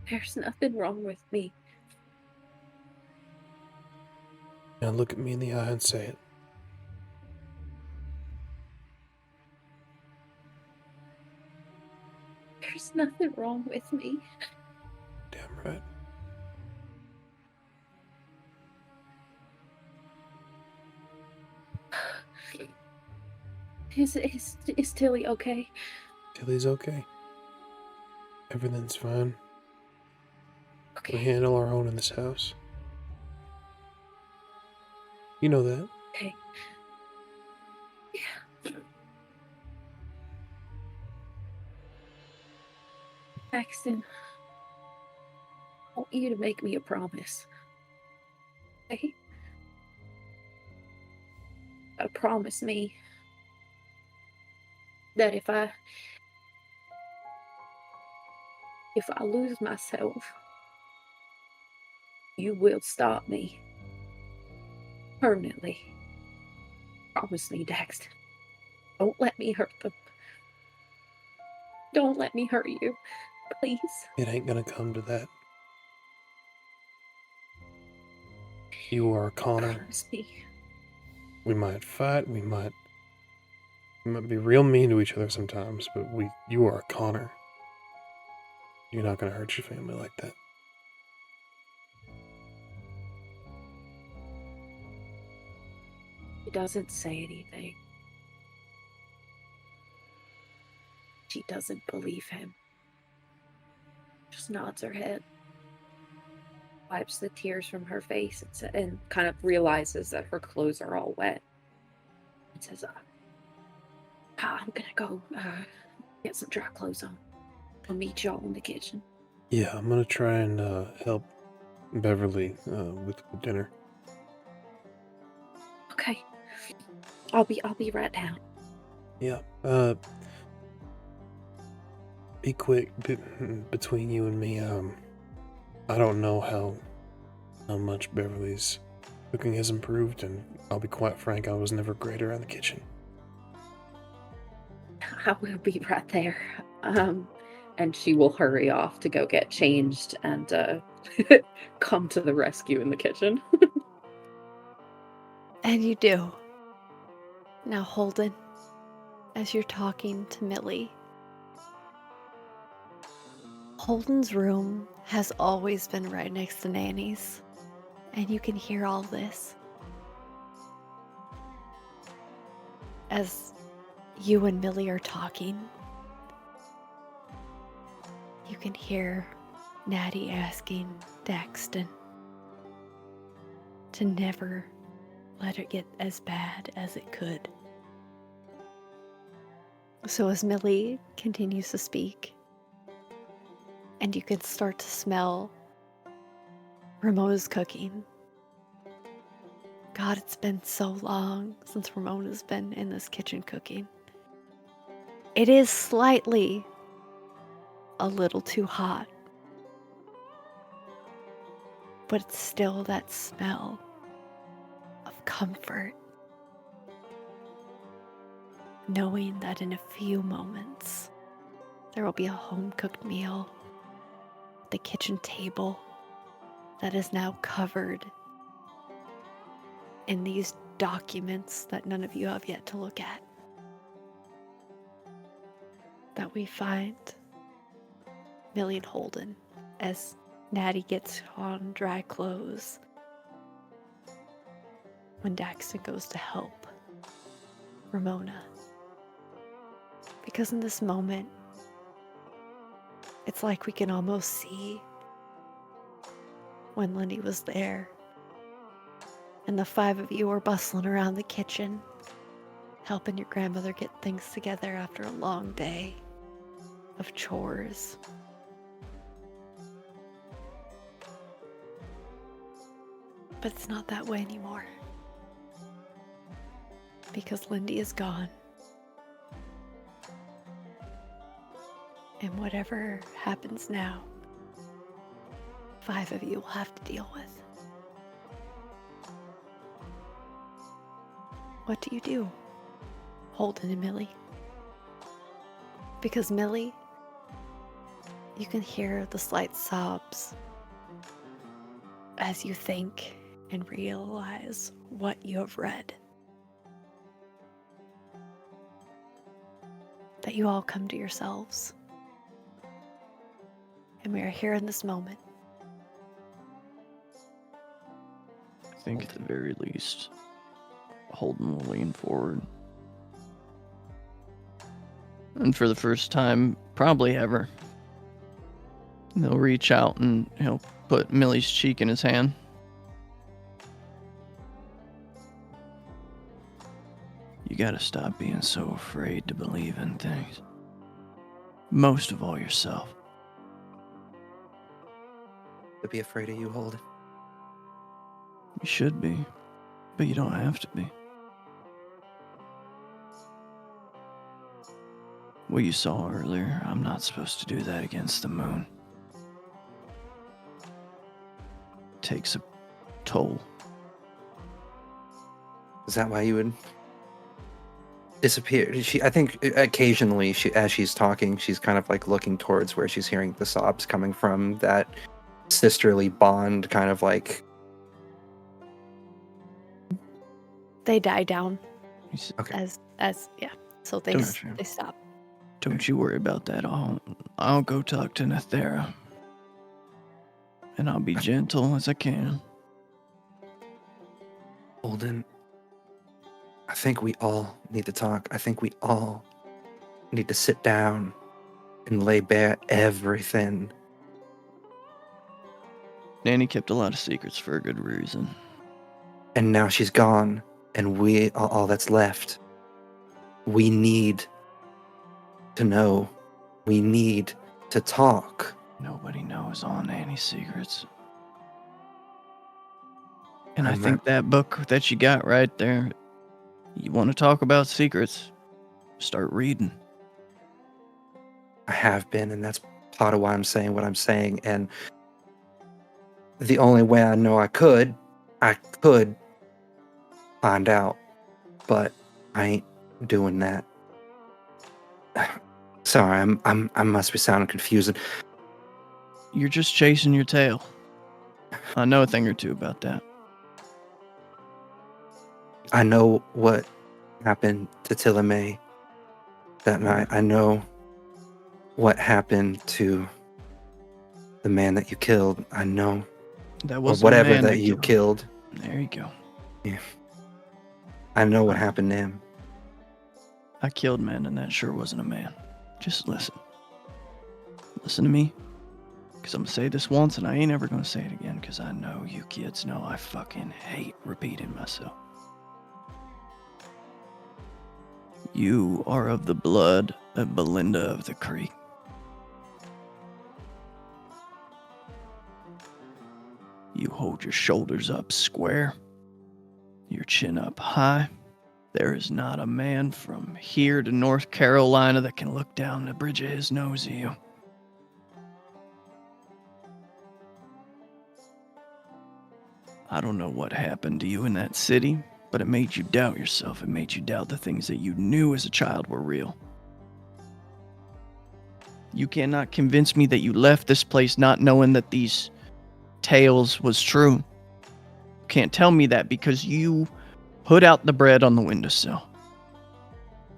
There's nothing wrong with me. Now look at me in the eye and say it. There's nothing wrong with me. Damn right. Is Tilly okay? Tilly's okay. Everything's fine. We Okay. handle our own in this house. You know that. Okay. Yeah. Paxton, I want you to make me a promise. Okay? Gotta promise me that if I lose myself, you will stop me permanently. Promise me, Daxton. Don't let me hurt them. Don't let me hurt you. Please. It ain't gonna come to that. You are Connor. Promise me. We might fight, we might be real mean to each other sometimes, but you are Connor. You're not gonna hurt your family like that. She doesn't say anything. She doesn't believe him. Just nods her head. Wipes the tears from her face and kind of realizes that her clothes are all wet. And says, I'm gonna go get some dry clothes on. I'll meet y'all in the kitchen. Yeah, I'm gonna try and help Beverly with dinner. Okay. I'll be right down. Yeah. Be quick between you and me. I don't know how much Beverly's cooking has improved, and I'll be quite frank, I was never great around the kitchen. I will be right there. And she will hurry off to go get changed and come to the rescue in the kitchen. And you do. Now, Holden, as you're talking to Millie, Holden's room has always been right next to Nanny's, and you can hear all this. As you and Millie are talking, you can hear Natty asking Daxton to never let it get as bad as it could. So as Millie continues to speak, and you can start to smell Ramona's cooking. God, it's been so long since Ramona's been in this kitchen cooking. It is slightly a little too hot, but it's still that smell of comfort, knowing that in a few moments there will be a home-cooked meal at the kitchen table that is now covered in these documents that none of you have yet to look at. That we find Millie and Holden as Natty gets on dry clothes when Daxton goes to help Ramona. Because in this moment, it's like we can almost see when Lindy was there and the five of you were bustling around the kitchen, helping your grandmother get things together after a long day of chores. But it's not that way anymore. Because Lindy is gone. And whatever happens now, 5 of you will have to deal with. What do you do, Holden and Millie? Because Millie, you can hear the slight sobs as you think and realize what you have read. That you all come to yourselves. And we are here in this moment. I think at the very least, Holden will lean forward. And for the first time, probably ever, he'll reach out and he'll put Millie's cheek in his hand. You gotta stop being so afraid to believe in things. Most of all yourself. To be afraid of you, Holden. You should be, but you don't have to be. What you saw earlier, I'm not supposed to do that against the moon. Takes a toll. Is that why you would disappear? I think occasionally, as she's talking, she's kind of like looking towards where she's hearing the sobs coming from. That sisterly bond, kind of like. They die down Okay. as yeah. So they stop. Don't you worry about that. I'll go talk to Nethera. And I'll be gentle as I can. Holden, I think we all need to talk. I think we all need to sit down and lay bare everything. Nanny kept a lot of secrets for a good reason. And now she's gone, and we are all that's left. We need to know. We need to talk. Nobody knows all Nanny's secrets. And I think that book that you got right there, you want to talk about secrets, start reading. I have been, and that's part of why I'm saying what I'm saying. And the only way I know I could find out, but I ain't doing that. Sorry, I must be sounding confusing. You're just chasing your tail. I know a thing or two about that. I know what happened to Tilame that night. I know what happened to the man that you killed. I know. That Or wasn't whatever a man that you killed. There you go. Yeah. I know what happened to him. I killed men, and that sure wasn't a man. Just listen. Listen to me. Because I'm going to say this once, and I ain't ever going to say it again, because I know you kids know I fucking hate repeating myself. You are of the blood of Belinda of the Creek. You hold your shoulders up square, your chin up high. There is not a man from here to North Carolina that can look down the bridge of his nose at you. I don't know what happened to you in that city, but it made you doubt yourself. It made you doubt the things that you knew as a child were real. You cannot convince me that you left this place not knowing that these tales was true. You can't tell me that because you put out the bread on the windowsill.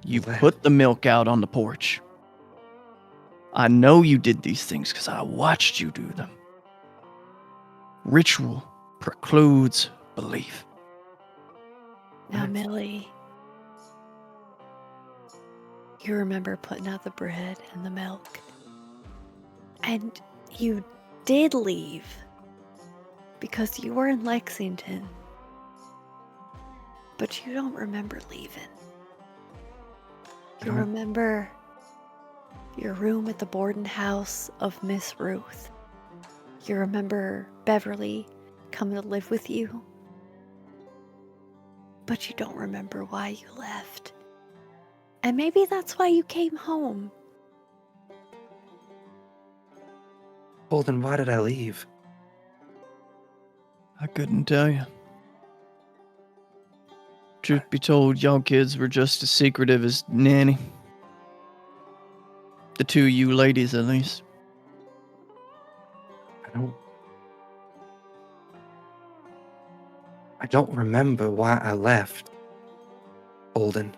You put the milk out on the porch. I know you did these things because I watched you do them. Ritual precludes belief. Now, Millie, you remember putting out the bread and the milk. And you did leave because you were in Lexington. But you don't remember leaving. You remember your room at the boarding house of Miss Ruth. You remember Beverly coming to live with you. But you don't remember why you left. And maybe that's why you came home. Holden, why did I leave? I couldn't tell you. Truth be told, y'all kids were just as secretive as Nanny. The two of you ladies, at least. I don't remember why I left. Holden.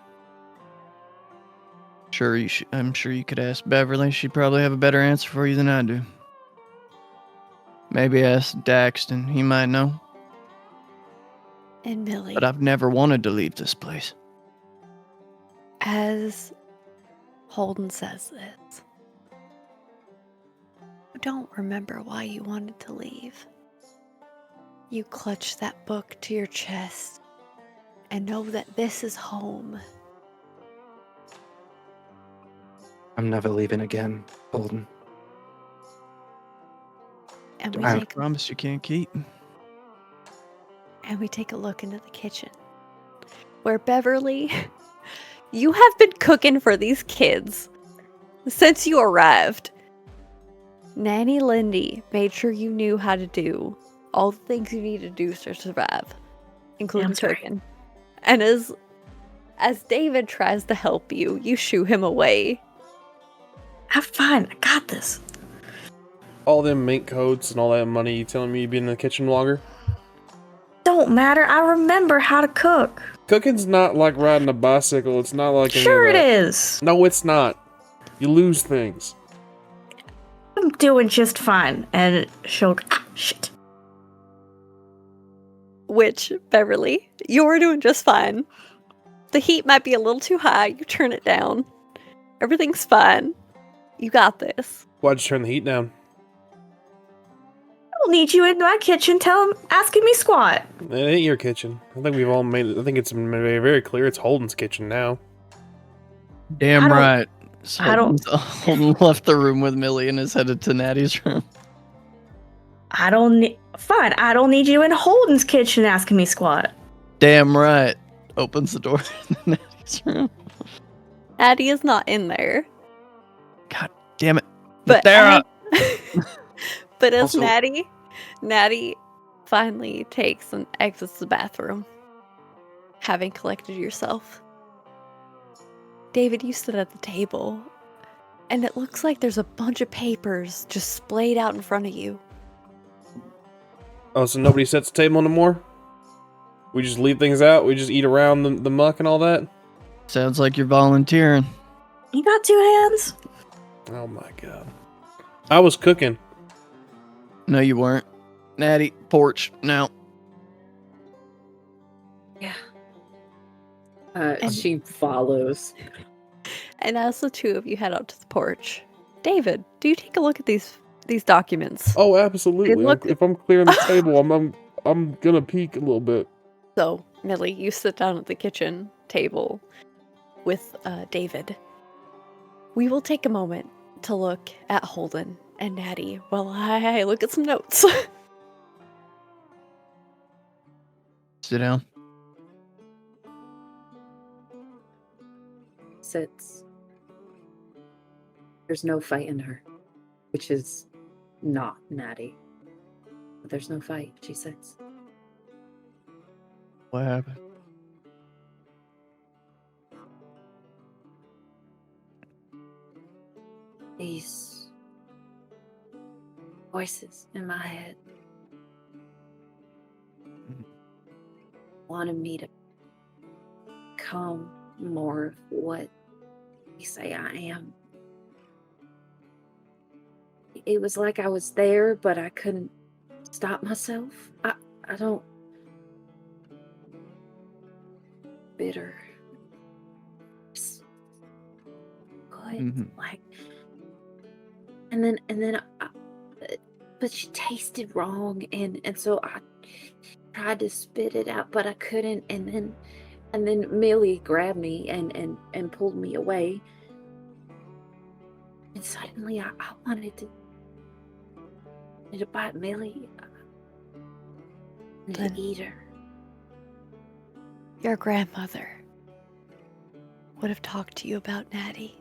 I'm sure you could ask Beverly. She'd probably have a better answer for you than I do. Maybe ask Daxton. He might know. And Millie, But I've never wanted to leave this place. as Holden says this, you don't remember why you wanted to leave. You clutch that book to your chest and know that this is home. I'm never leaving again, Holden. And Don't we make take a promise you can't keep. and we take a look into the kitchen, where Beverly, you have been cooking for these kids since you arrived. Nanny Lindy made sure you knew how to do all the things you need to do to survive, including That's right. cooking. And as David tries to help you, you shoo him away. Have fun. I got this. All them mink coats and all that money, you telling me you've been in the kitchen longer? Don't matter. I remember how to cook. Cooking's not like riding a bicycle. It's not like any Sure of it that. is. No, it's not. You lose things. I'm doing just fine. And she'll... shit. Which, Beverly, you're doing just fine. The heat might be a little too high. You turn it down. Everything's fine. You got this. Why'd you turn the heat down? I don't need you in my kitchen asking me squat. It ain't your kitchen. I think we've all made it. I think it's made very clear it's Holden's kitchen now. Damn I don't- right. I don't- Holden left the room with Millie and is headed to Natty's room. I don't need... Fine, I don't need you in Holden's kitchen asking me squat. Damn right. Opens the door to Natty's room. Addie is not in there. God damn it. But Sarah! but as Also- Natty finally takes and exits the bathroom, having collected yourself. David, you sit at the table, and it looks like there's a bunch of papers just splayed out in front of you. Oh, so nobody sets the table no more? We just leave things out? We just eat around the muck and all that? Sounds like you're volunteering. You got two hands? Oh my god. I was cooking. No, you weren't. Natty, porch, now. Yeah. And- She follows. And as the two of you head out to the porch, David, do you take a look at these documents? Oh, absolutely. look- If I'm clearing the table, I'm gonna peek a little bit. So, Millie, you sit down at the kitchen table with David. We will take a moment to look at Holden and Natty while I look at some notes. Sit down. Sits. There's no fight in her, which is not Natty. But there's no fight. She sits. What happened? These voices in my head wanted me to become more of what they say I am. It was like I was there, but I couldn't stop myself. I don't... Bitter. Just good. Mhm. Like... And then but she tasted wrong, and so I tried to spit it out, but I couldn't, and then Millie grabbed me and pulled me away. And suddenly I wanted to bite Millie and to Then- eat her. Your grandmother would have talked to you about Natty.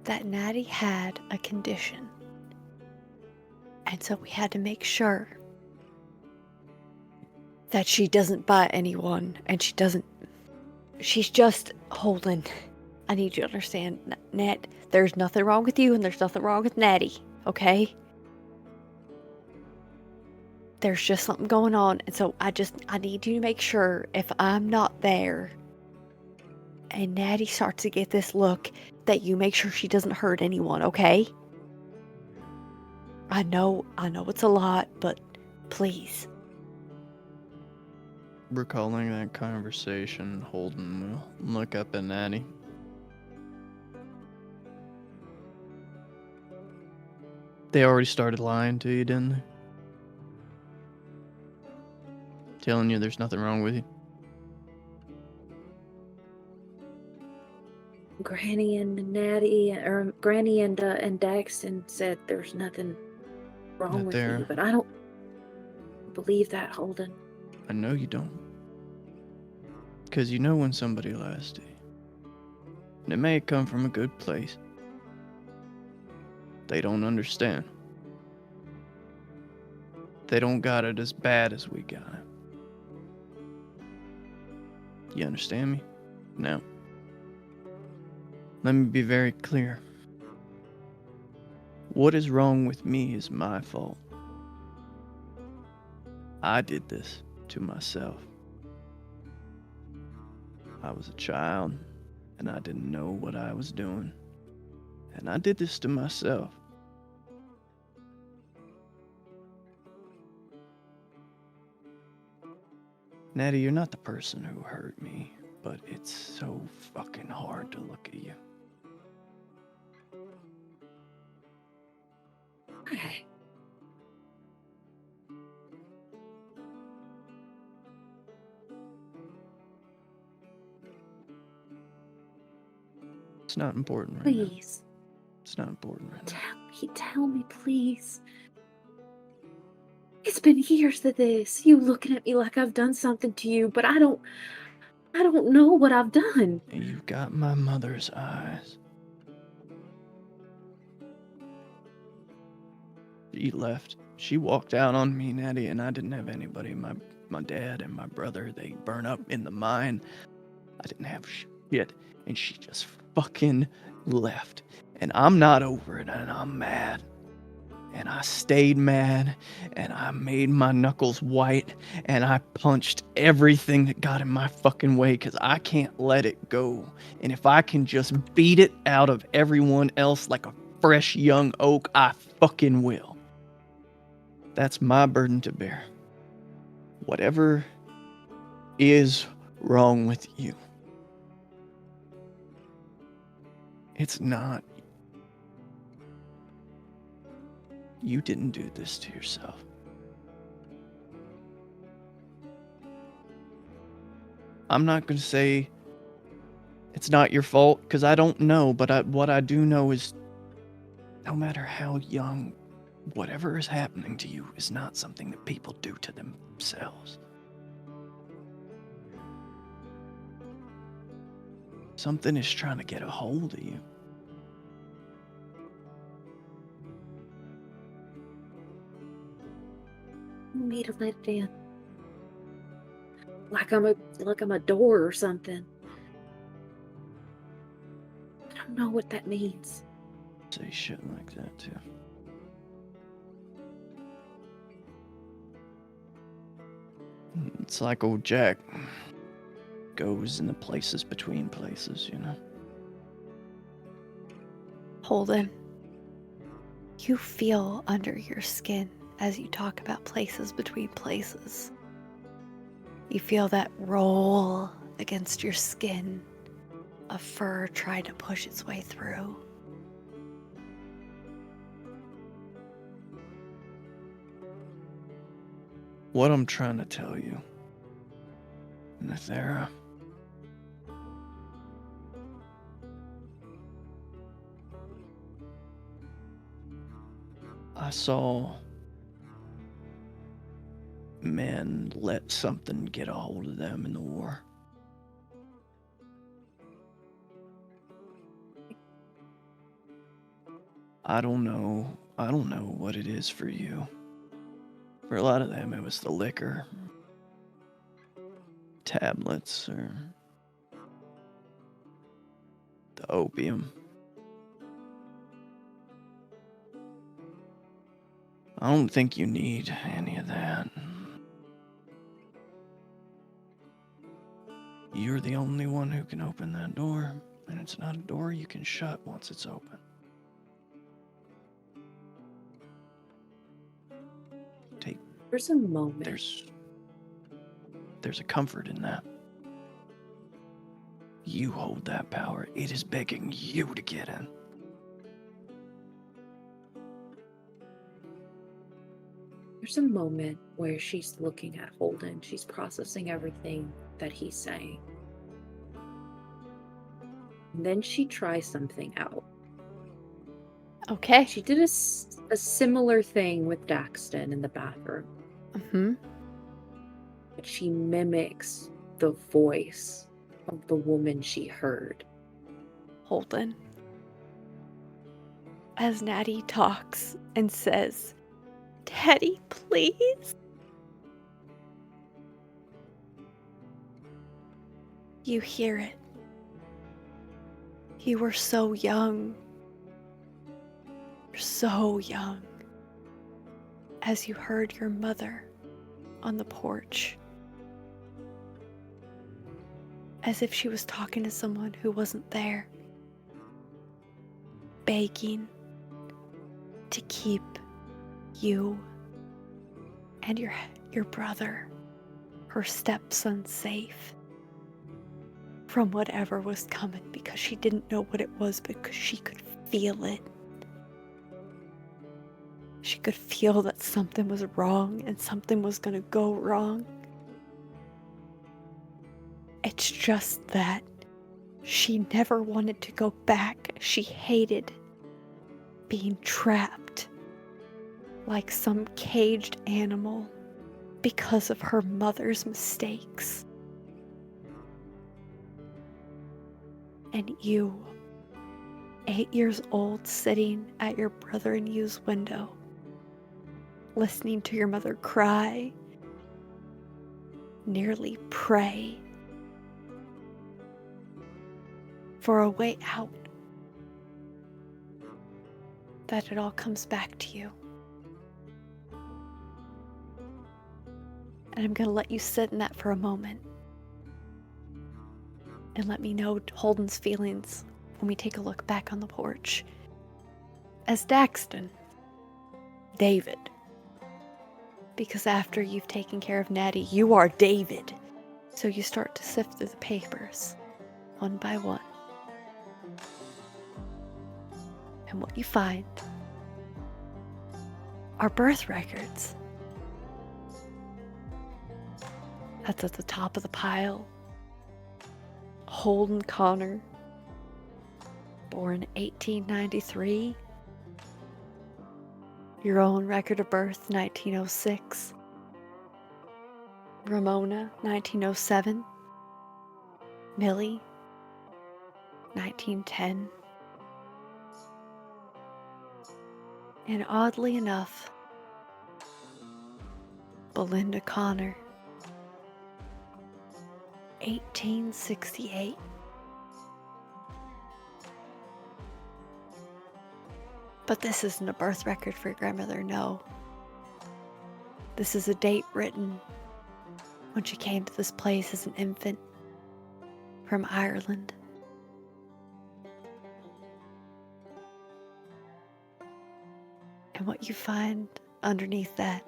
That Natty had a condition And so we had to make sure that she doesn't bite anyone, and she's just Holden. I need you to understand, Nat, there's nothing wrong with you and there's nothing wrong with Natty, okay? There's just something going on, and so I need you to make sure if I'm not there and Natty starts to get this look, that you make sure she doesn't hurt anyone, okay? I know it's a lot, but please. Recalling that conversation, Holden will look up at Natty. They already started lying to you, didn't they? Telling you there's nothing wrong with you. Granny and Natty, or Granny and Daxton said there's nothing wrong Not with there. you, but I don't believe that, Holden. I know you don't. Because you know when somebody lies to you. And it may come from a good place. They don't understand. They don't got it as bad as we got it. You understand me? Now, let me be very clear. What is wrong with me is my fault. I did this to myself. I was a child, and I didn't know what I was doing. And I did this to myself. Natty, you're not the person who hurt me, but it's so fucking hard to look at you. Okay. It's not important right now. Please. It's not important right now. Tell me, please. It's been years of this. You looking at me like I've done something to you, but I don't know what I've done. You've got my mother's eyes. She left. She walked out on me, Natty, and I didn't have anybody. My dad and my brother, they burn up in the mine. I didn't have shit, and she just fucking left. And I'm not over it, and I'm mad. And I stayed mad, and I made my knuckles white, and I punched everything that got in my fucking way, because I can't let it go. And if I can just beat it out of everyone else like a fresh young oak, I fucking will. That's my burden to bear. Whatever is wrong with you, it's not. You didn't do this to yourself. I'm not going to say it's not your fault, because I don't know, but what I do know is no matter how young, whatever is happening to you is not something that people do to themselves. Something is trying to get a hold of you. Me to let it in. Like I'm a door or something. I don't know what that means. Say shit like that too. It's like old Jack goes in the places between places, you know. Holden, you feel under your skin as you talk about places between places. You feel that roll against your skin, a fur trying to push its way through. What I'm trying to tell you, Nathera, I saw men let something get a hold of them in the war. I don't know I don't know what it is for you. For a lot of them, it was the liquor, tablets, or the opium. I don't think you need any of that. You're the only one who can open that door, and it's not a door you can shut once it's open. There's a moment. There's a comfort in that. You hold that power. It is begging you to get in. There's a moment where she's looking at Holden. She's processing everything that he's saying. And then she tries something out. Okay. She did a similar thing with Daxton in the bathroom. Mm-hmm. But she mimics the voice of the woman she heard. Holden. As Natty talks and says, "Daddy, please." You hear it. You were so young. You're so young. As you heard your mother on the porch. As if she was talking to someone who wasn't there. Begging to keep you and your brother, her stepson, safe from whatever was coming, because she didn't know what it was, because she could feel it. She could feel that something was wrong and something was going to go wrong. It's just that she never wanted to go back. She hated being trapped like some caged animal because of her mother's mistakes. And you, 8 years old, sitting at your brother and you's window, listening to your mother cry, nearly pray for a way out, that it all comes back to you. And I'm going to let you sit in that for a moment. And let me know Holden's feelings when we take a look back on the porch. As Daxton, David. Because after you've taken care of Natty, you are David. So you start to sift through the papers, one by one. And what you find are birth records. That's at the top of the pile. Holden Connor, born 1893. Your own record of birth, 1906. Ramona, 1907. Millie, 1910. And oddly enough, Belinda Connor, 1868. But this isn't a birth record for your grandmother, no. This is a date written when she came to this place as an infant from Ireland. And what you find underneath that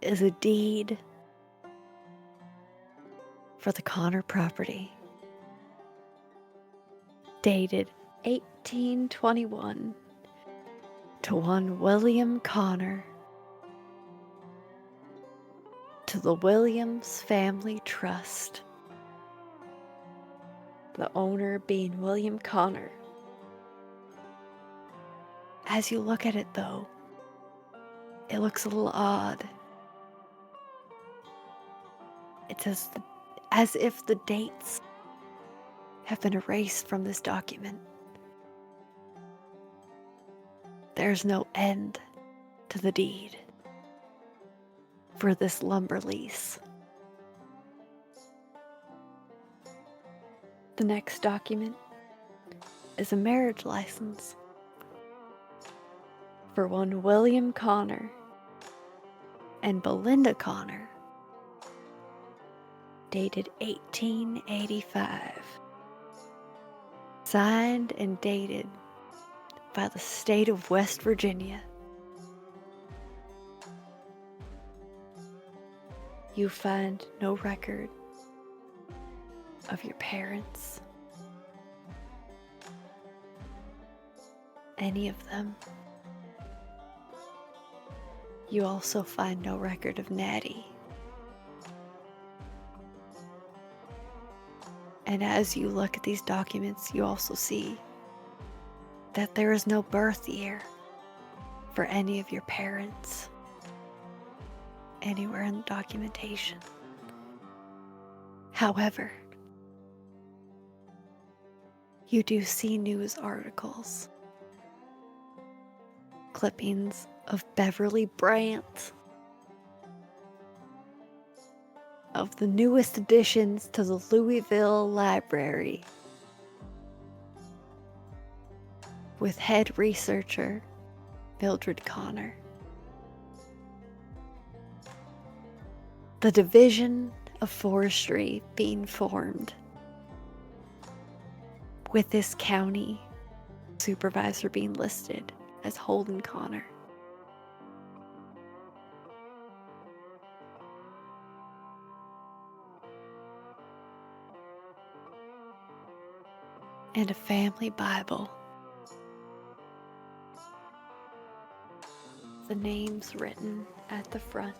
is a deed for the Connor property, dated 1821 to one William Connor, to the Williams Family Trust, the owner being William Connor. As you look at it, though, it looks a little odd. It's as if the dates have been erased from this document. there's no end to the deed for this lumber lease. The next document is a marriage license for one William Connor and Belinda Connor, dated 1885, signed and dated by the state of West Virginia. You find no record of your parents, any of them. You also find no record of Natty. And as you look at these documents, you also see that there is no birth year for any of your parents anywhere in the documentation. However, you do see news articles, clippings of Beverly Brant, of the newest additions to the Louisville Library, with head researcher Mildred Connor. The Division of Forestry being formed, with this county supervisor being listed as Holden Connor. And a family Bible. The names written at the front.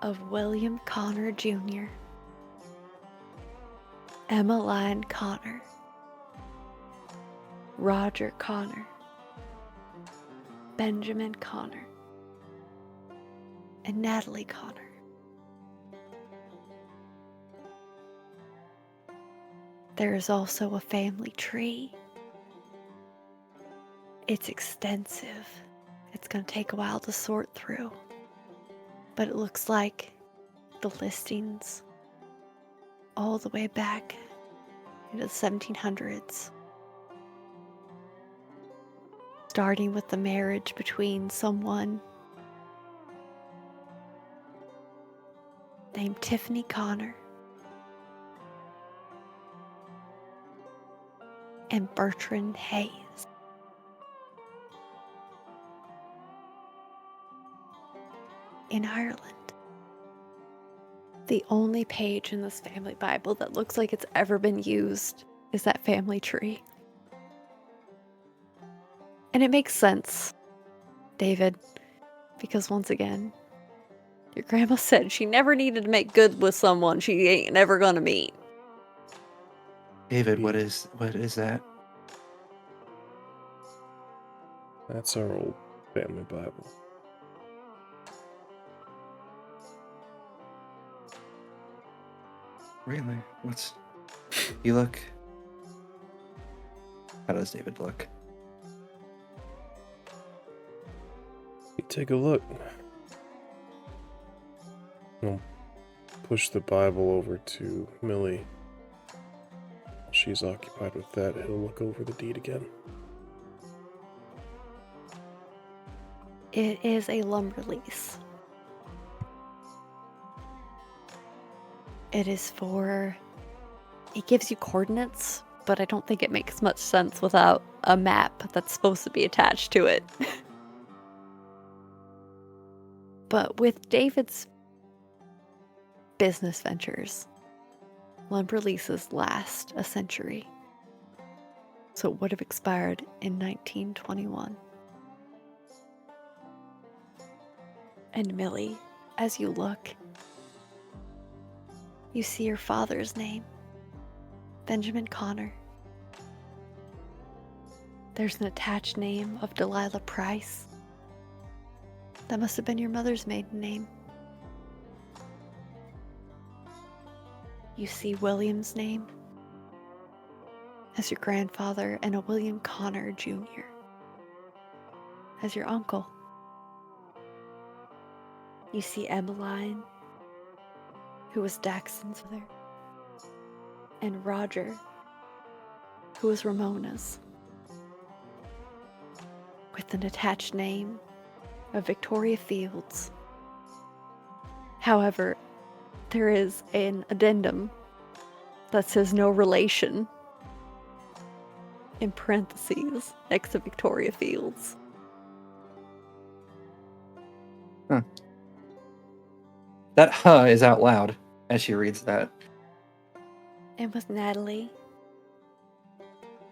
Of William Connor Jr., Emmeline Connor, Roger Connor, Benjamin Connor, and Natalie Connor. There is also a family tree. It's extensive. It's going to take a while to sort through. But it looks like the listings all the way back into the 1700s. Starting with the marriage between someone named Tiffany Connor and Bertrand Hayes. In Ireland. The only page in this family Bible that looks like it's ever been used is that family tree. And it makes sense, David, because once again, your grandma said she never needed to make good with someone she ain't never gonna meet. David, what is that? That's our old family Bible. Really? You look... How does David look? You take a look. I'll push the Bible over to Millie. While she's occupied with that, he'll look over the deed again. It is a lumber lease. It is for... It gives you coordinates, but I don't think it makes much sense without a map that's supposed to be attached to it. But with David's business ventures, lumber leases last a century. So it would have expired in 1921. And Millie, as you look, you see your father's name, Benjamin Connor. There's an attached name of Delilah Price. That must have been your mother's maiden name. You see William's name as your grandfather and a William Connor Jr. as your uncle. You see Emmeline, who was Daxon's mother, and Roger, who was Ramona's, with an attached name of Victoria Fields. However, there is an addendum that says no relation in parentheses next to Victoria Fields. That is out loud as she reads that. And with Natalie,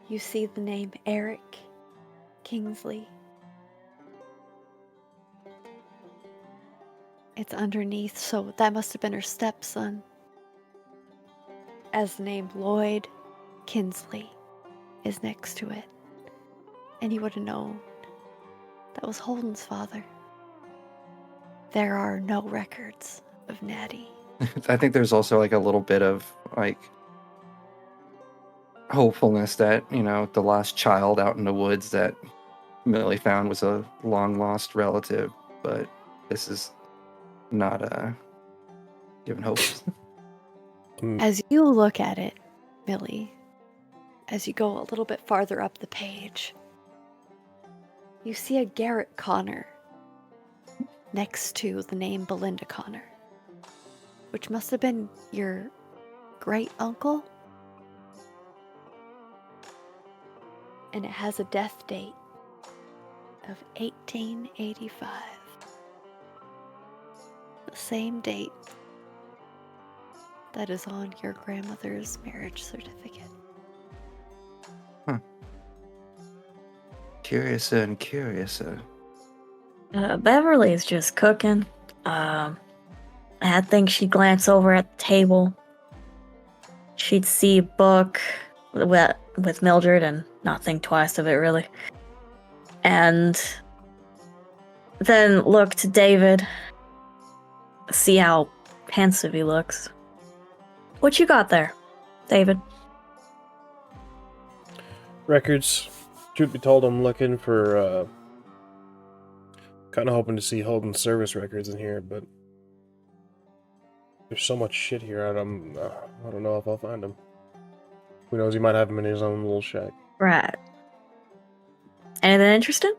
you see the name Eric Kingsley. It's underneath, so that must have been her stepson. As the name Lloyd Kinsley is next to it. And you would have known that was Holden's father. There are no records of Natty. I think there's also like a little bit of like hopefulness that, you know, the lost child out in the woods that Millie found was a long lost relative, but this is not giving hope. As you look at it, Millie, as you go a little bit farther up the page, you see a Garrett Connor next to the name Belinda Connor, which must have been your great uncle. And it has a death date of 1885. The same date that is on your grandmother's marriage certificate. Curiouser and curiouser. Beverly's just cooking. I think she'd glance over at the table. She'd see a book with Mildred and not think twice of it, really. And then look to David, see how pensive he looks. What you got there, David? Records. Truth be told, I'm looking for, kind of hoping to see Holden's service records in here, but there's so much shit here, I don't know if I'll find them. Who knows, he might have them in his own little shack. Right. Anything interesting?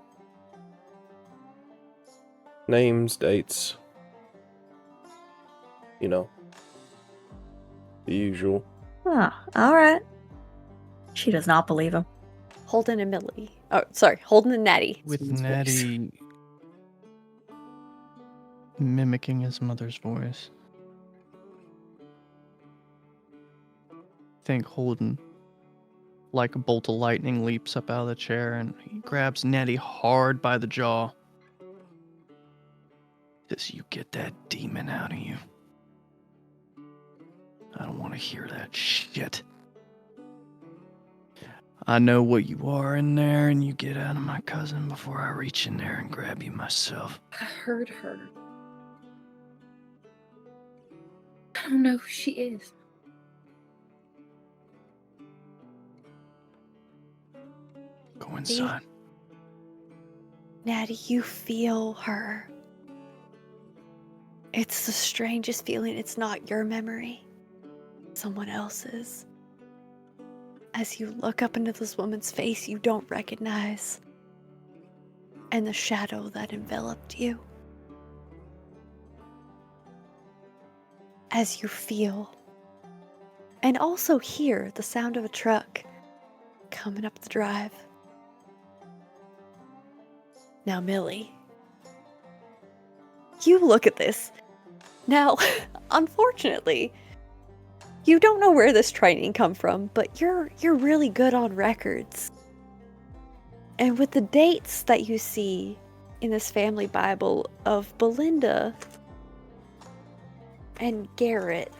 Names, dates. You know. The usual. Oh, alright. She does not believe him. Holden and Millie. Oh, sorry, Holden and Natty. With His voice. Natty mimicking his mother's voice. Think Holden, like a bolt of lightning, leaps up out of the chair and he grabs Natty hard by the jaw. Says, "You get that demon out of you. I don't want to hear that shit. I know what you are in there, and you get out of my cousin before I reach in there and grab you myself." I heard her. I don't know who she is. Go inside. Natty, you feel her. It's the strangest feeling. It's not your memory. Someone else's. As you look up into this woman's face you don't recognize, and the shadow that enveloped you. As you feel, and also hear the sound of a truck coming up the drive. Now, Millie, you look at this. Now, unfortunately, you don't know where this training come from, but you're really good on records. And with the dates that you see in this family Bible of Belinda and Garrett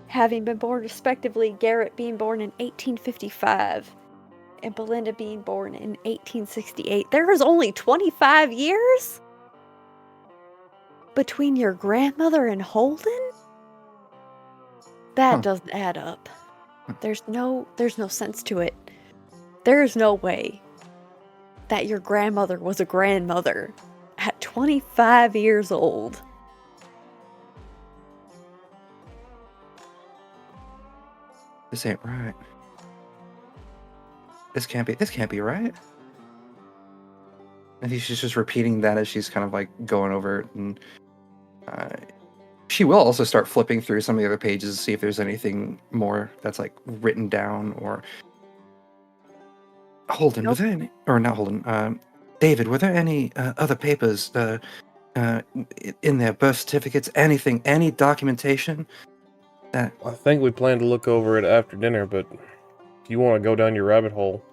having been born respectively, Garrett being born in 1855 and Belinda being born in 1868, there is only 25 years between your grandmother and Holden? That doesn't add up. There's no sense to it. There is no way that your grandmother was a grandmother at 25 years old. This ain't right. This can't be right. I think she's just repeating that as she's kind of like going over it, and she will also start flipping through some of the other pages to see if there's anything more that's like written down. Or Holden, Nope. were there any, or not Holden, David, were there any other papers in their birth certificates, anything, any documentation that... I think we plan to look over it after dinner, but if you want to go down your rabbit hole,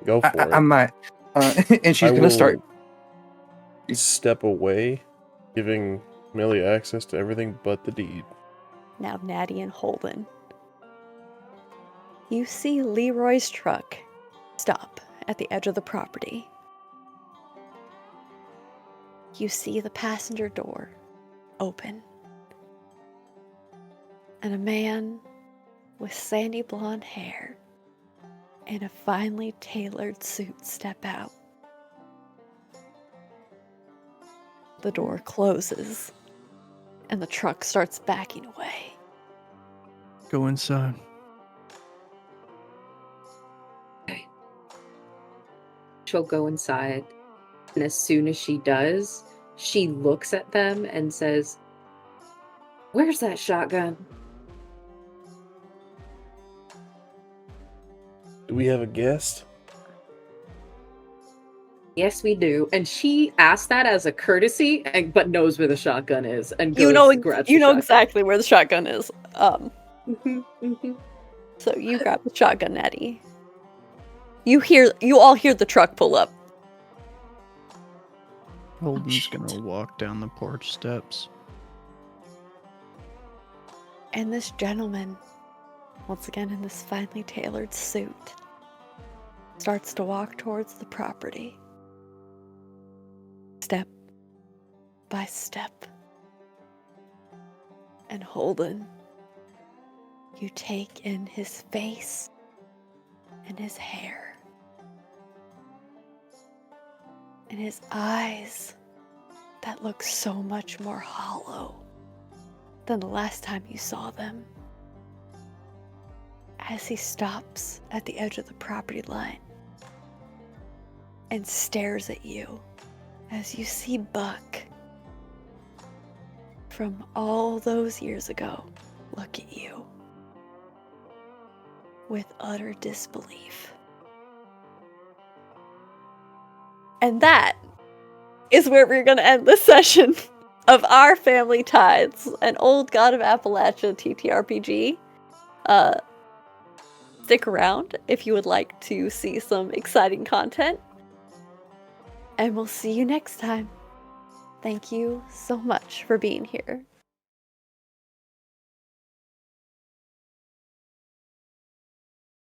go for it. I might. And she's I gonna start. will step away, giving Millie access to everything but the deed. Now, Natty and Holden, you see Leroy's truck stop at the edge of the property. You see the passenger door open, and a man with sandy blonde hair in a finely tailored suit step out. The door closes, and the truck starts backing away. Go inside. She'll go inside, and as soon as she does, she looks at them and says, "Where's that shotgun?" Do we have a guest? Yes, we do. And she asked that as a courtesy, but knows where the shotgun is, and You goes know, to grab you the know shotgun. exactly where the shotgun is. Mhm, mhm. So you grab the shotgun, Natty. You all hear the truck pull up. Holden's gonna walk down the porch steps. And this gentleman, once again in this finely tailored suit, starts to walk towards the property. Step by step. And Holden, you take in his face and his hair. And his eyes that look so much more hollow than the last time you saw them. As he stops at the edge of the property line and stares at you as you see Buck from all those years ago look at you with utter disbelief. And that is where we're going to end this session of our Family Tithes, an Old God of Appalachia TTRPG. Stick around if you would like to see some exciting content. And we'll see you next time. Thank you so much for being here.